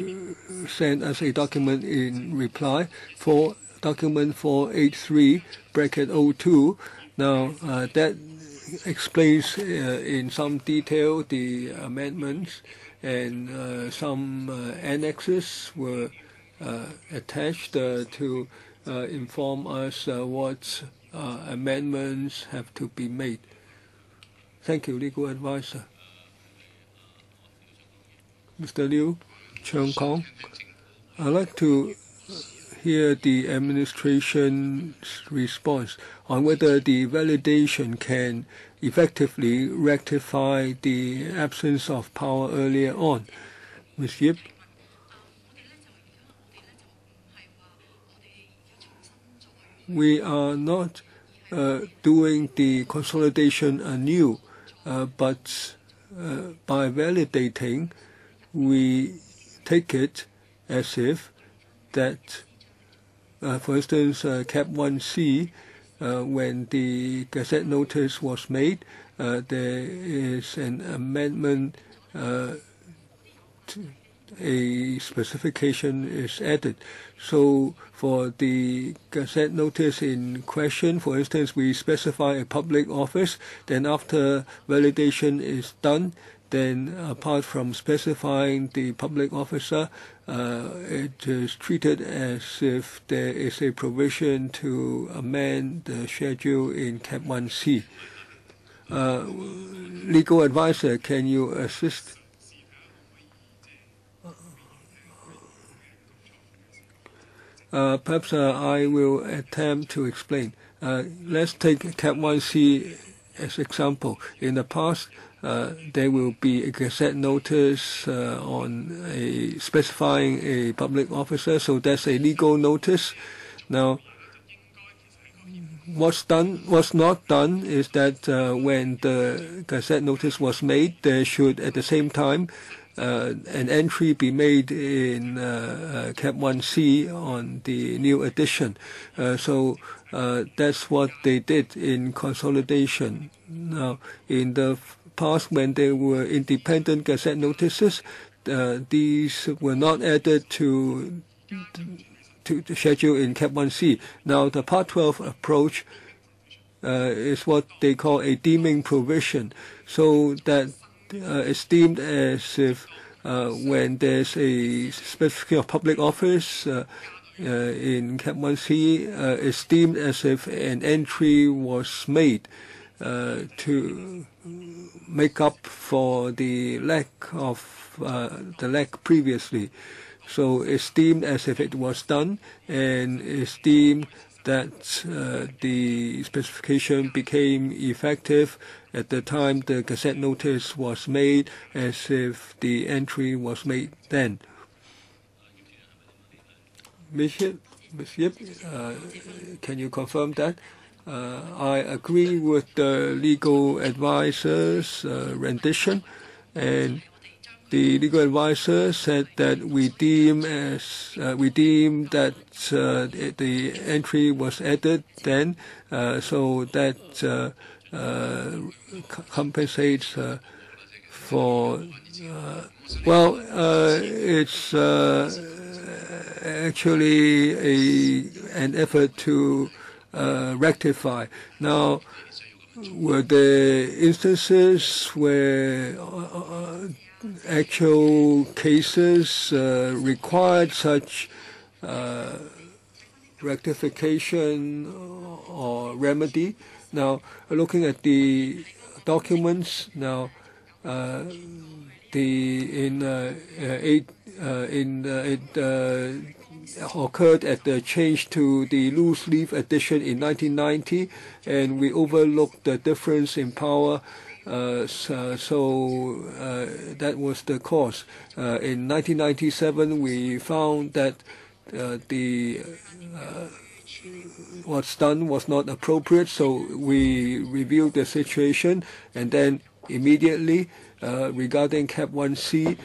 sent us a document in reply for document 483 bracket 02. Now that explains in some detail the amendments, and some annexes were attached to inform us what amendments have to be made. Thank you, Legal Advisor. Mr. Liu Cheung Kong, I'd like to hear the administration's response on whether the validation can effectively rectify the absence of power earlier on. Ms. Yip? We are not doing the consolidation anew, but by validating, we take it as if that, for instance, Cap 1C, when the Gazette notice was made, there is an amendment, a specification is added. So for the Gazette notice in question, for instance, we specify a public office, then after validation is done, then apart from specifying the public officer, it is treated as if there is a provision to amend the schedule in Cap 1C. Legal Advisor, can you assist? Perhaps I will attempt to explain. Let's take Cap 1C as example. In the past, there will be a Gazette notice on specifying a public officer, so that's a legal notice. Now, what's not done is that when the Gazette notice was made, there should at the same time an entry be made in Cap 1C on the new edition. So that's what they did in consolidation. Now, in the past, when there were independent Gazette notices, these were not added to the schedule in Cap 1C. Now, the Part 12 approach is what they call a deeming provision, so that it's deemed as if when there's a specification of public office in Cap 1C, it's deemed as if an entry was made to make up for the lack previously. So it's deemed as if it was done, and it's deemed that the specification became effective at the time the Gazette notice was made, as if the entry was made then. Ms. Yip, can you confirm that? I agree with the legal advisor's rendition, and the legal advisor said that we deem that the entry was added then, so that compensates for. It's actually an effort to rectify. Now, were there instances where actual cases required such rectification or remedy. Now, looking at the documents now, it occurred at the change to the loose leaf edition in 1990, and we overlooked the difference in power. So that was the cause. In 1997, we found that what's done was not appropriate, so we reviewed the situation, and then immediately regarding Cap 1C,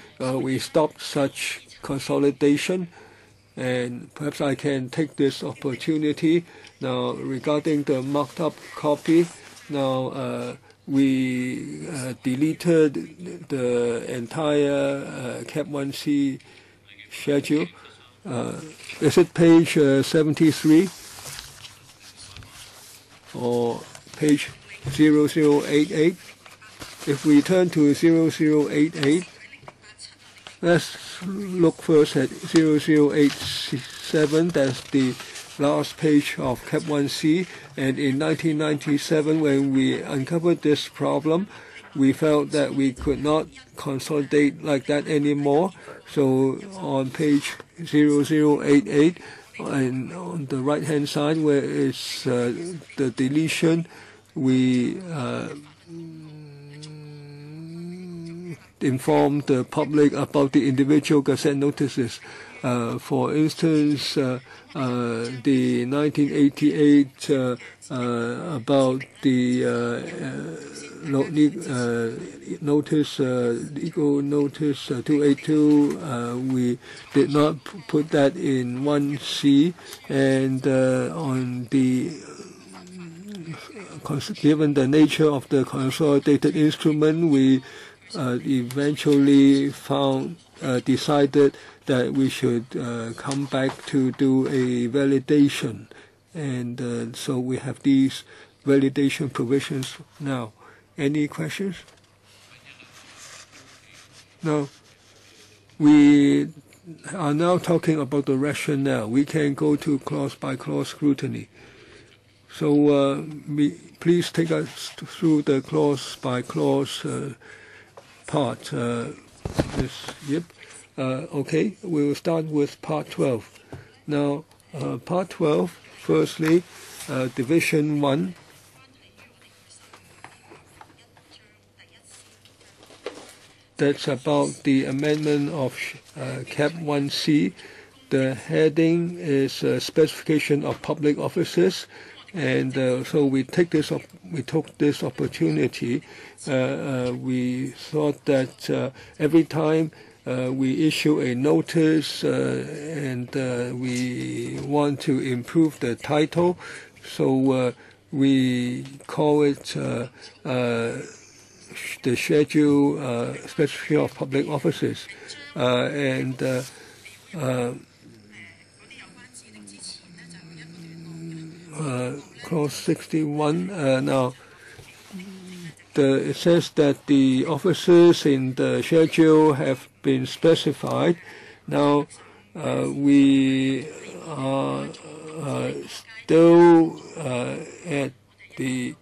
we stopped such consolidation. And perhaps I can take this opportunity now regarding the marked up copy. Now we deleted the entire Cap 1C schedule. Is it page 73 or page 0088? If we turn to 0088, let's look first at 0087. That's the last page of Cap 1C. And in 1997, when we uncovered this problem, we felt that we could not consolidate like that anymore. So on page 0088, and on the right-hand side where it's the deletion, we inform the public about the individual Gazette notices. For instance, the 1988 about the notice, legal notice 282, we did not put that in 1C, and on the given the nature of the consolidated instrument, we eventually decided that we should come back to do a validation, and so we have these validation provisions now. Any questions? Now, we are now talking about the rationale. We can go to clause-by-clause scrutiny. So please take us through the clause-by-clause part. Ms. Yip. Okay, we will start with Part 12. Now, Part 12, firstly, Division 1. That's about the amendment of Cap 1C. The heading is specification of public officers, and so we took this opportunity. We thought that every time we issue a notice and we want to improve the title, so we call it the schedule specification of public officers, and clause 61. Now, it says that the officers in the schedule have been specified. Now, we are still at the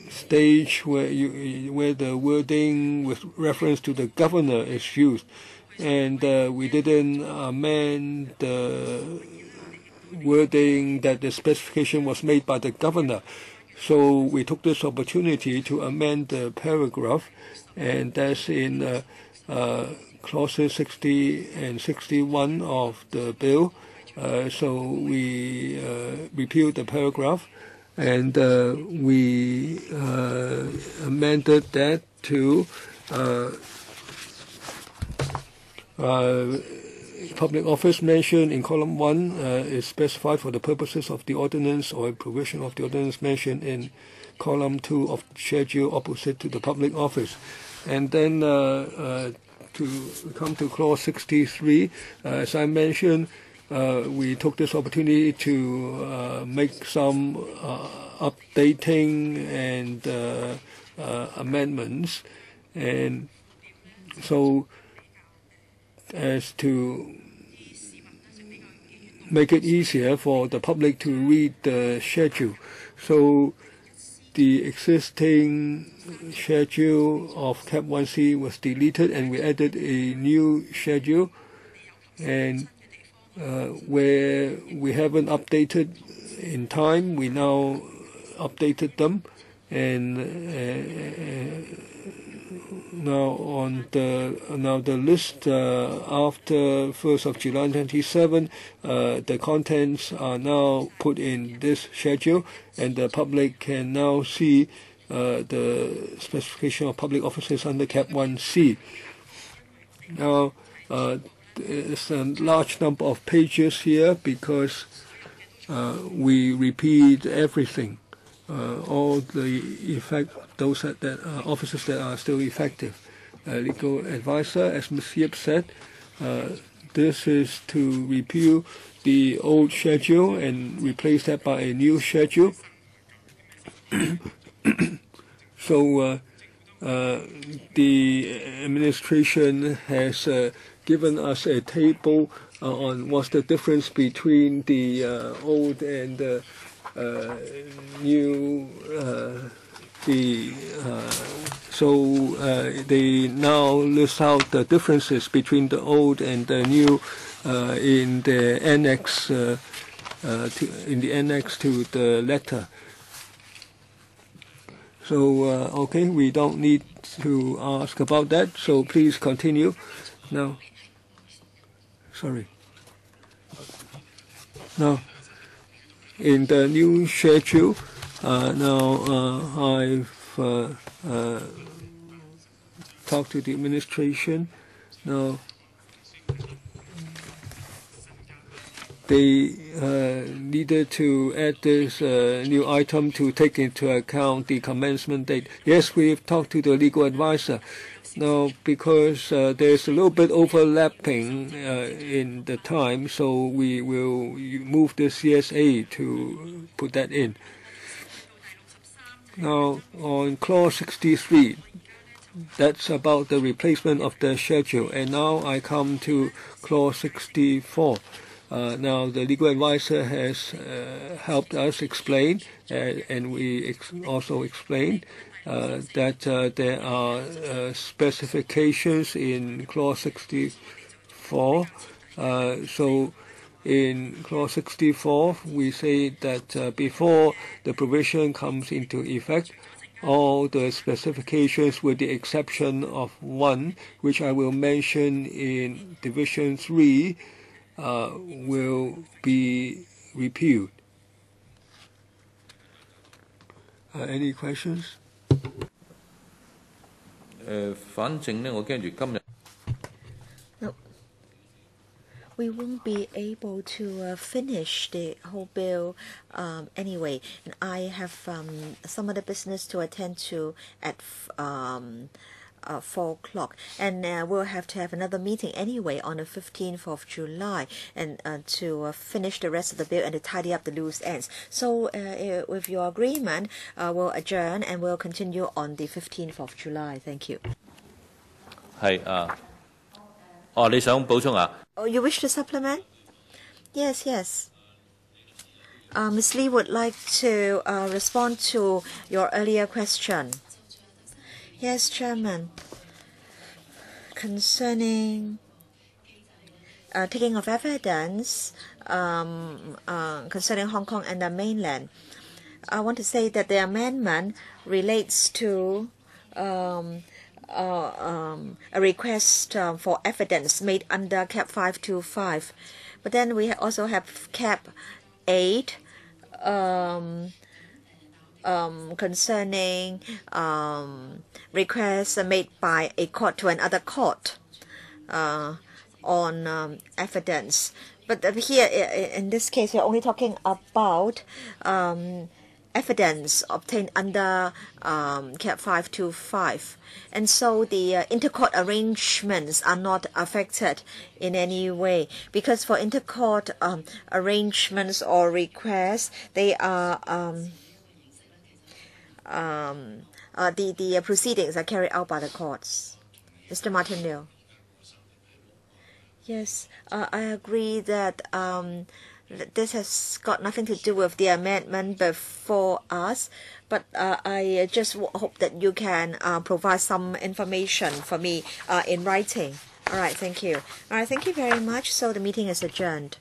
stage where the wording with reference to the governor is used, and we didn't amend the wording that the specification was made by the governor. So we took this opportunity to amend the paragraph, and that's in clauses 60 and 61 of the bill. So we repealed the paragraph, and we amended that to public office mentioned in column 1 is specified for the purposes of the ordinance or a provision of the ordinance mentioned in column 2 of schedule opposite to the public office. And then to come to clause 63, as I mentioned, we took this opportunity to make some updating and amendments, and so as to make it easier for the public to read the schedule. So the existing schedule of Cap 1C was deleted and we added a new schedule, and where we haven't updated in time, we now updated them, and now the list after 1st of July 27, the contents are now put in this schedule, and the public can now see the specification of public officers under Cap 1C. Now, there's a large number of pages here because we repeat everything, all the those that officers that are still effective. Legal advisor, as Ms. Yip said, this is to repeal the old schedule and replace that by a new schedule. So the administration has given us a table on what's the difference between the old and the new. So they now list out the differences between the old and the new in the annex to the letter. So okay, we don't need to ask about that. So please continue. Now, sorry. Now, in the new schedule, I've talked to the administration. Now, they needed to add this new item to take into account the commencement date. Yes, we've talked to the legal advisor. Now, because there's a little bit overlapping in the time, so we will move the CSA to put that in. Now, on clause 63, that's about the replacement of the schedule. And now I come to clause 64. Now, the legal advisor has helped us explain, and we also explained that there are specifications in clause 64. So in clause 64, we say that before the provision comes into effect, all the specifications with the exception of one, which I will mention in Division 3, will be repealed. Any questions? 反正呢，我驚住今日。No, we won't be able to finish the whole bill anyway. And I have some other business to attend to at 4 o'clock, and we'll have to have another meeting anyway on the 15th of July, and to finish the rest of the bill and to tidy up the loose ends. So with your agreement, we'll adjourn and we'll continue on the 15th of July. Thank you. 係你想補充啊？ Oh, you wish to supplement? Yes, yes. Ms. Lee would like to respond to your earlier question. Yes, Chairman. Concerning taking of evidence concerning Hong Kong and the mainland, I want to say that the amendment relates to a request for evidence made under Cap 525. But then we also have Cap 8 concerning requests made by a court to another court on evidence. But here, in this case, we're only talking about evidence obtained under Cap 525. And so the intercourt arrangements are not affected in any way, because for intercourt arrangements or requests, they are the proceedings are carried out by the courts. Mr. Martin Liu. Yes, I agree that this has got nothing to do with the amendment before us, but I just hope that you can provide some information for me in writing. All right, thank you. All right, thank you very much. So the meeting is adjourned.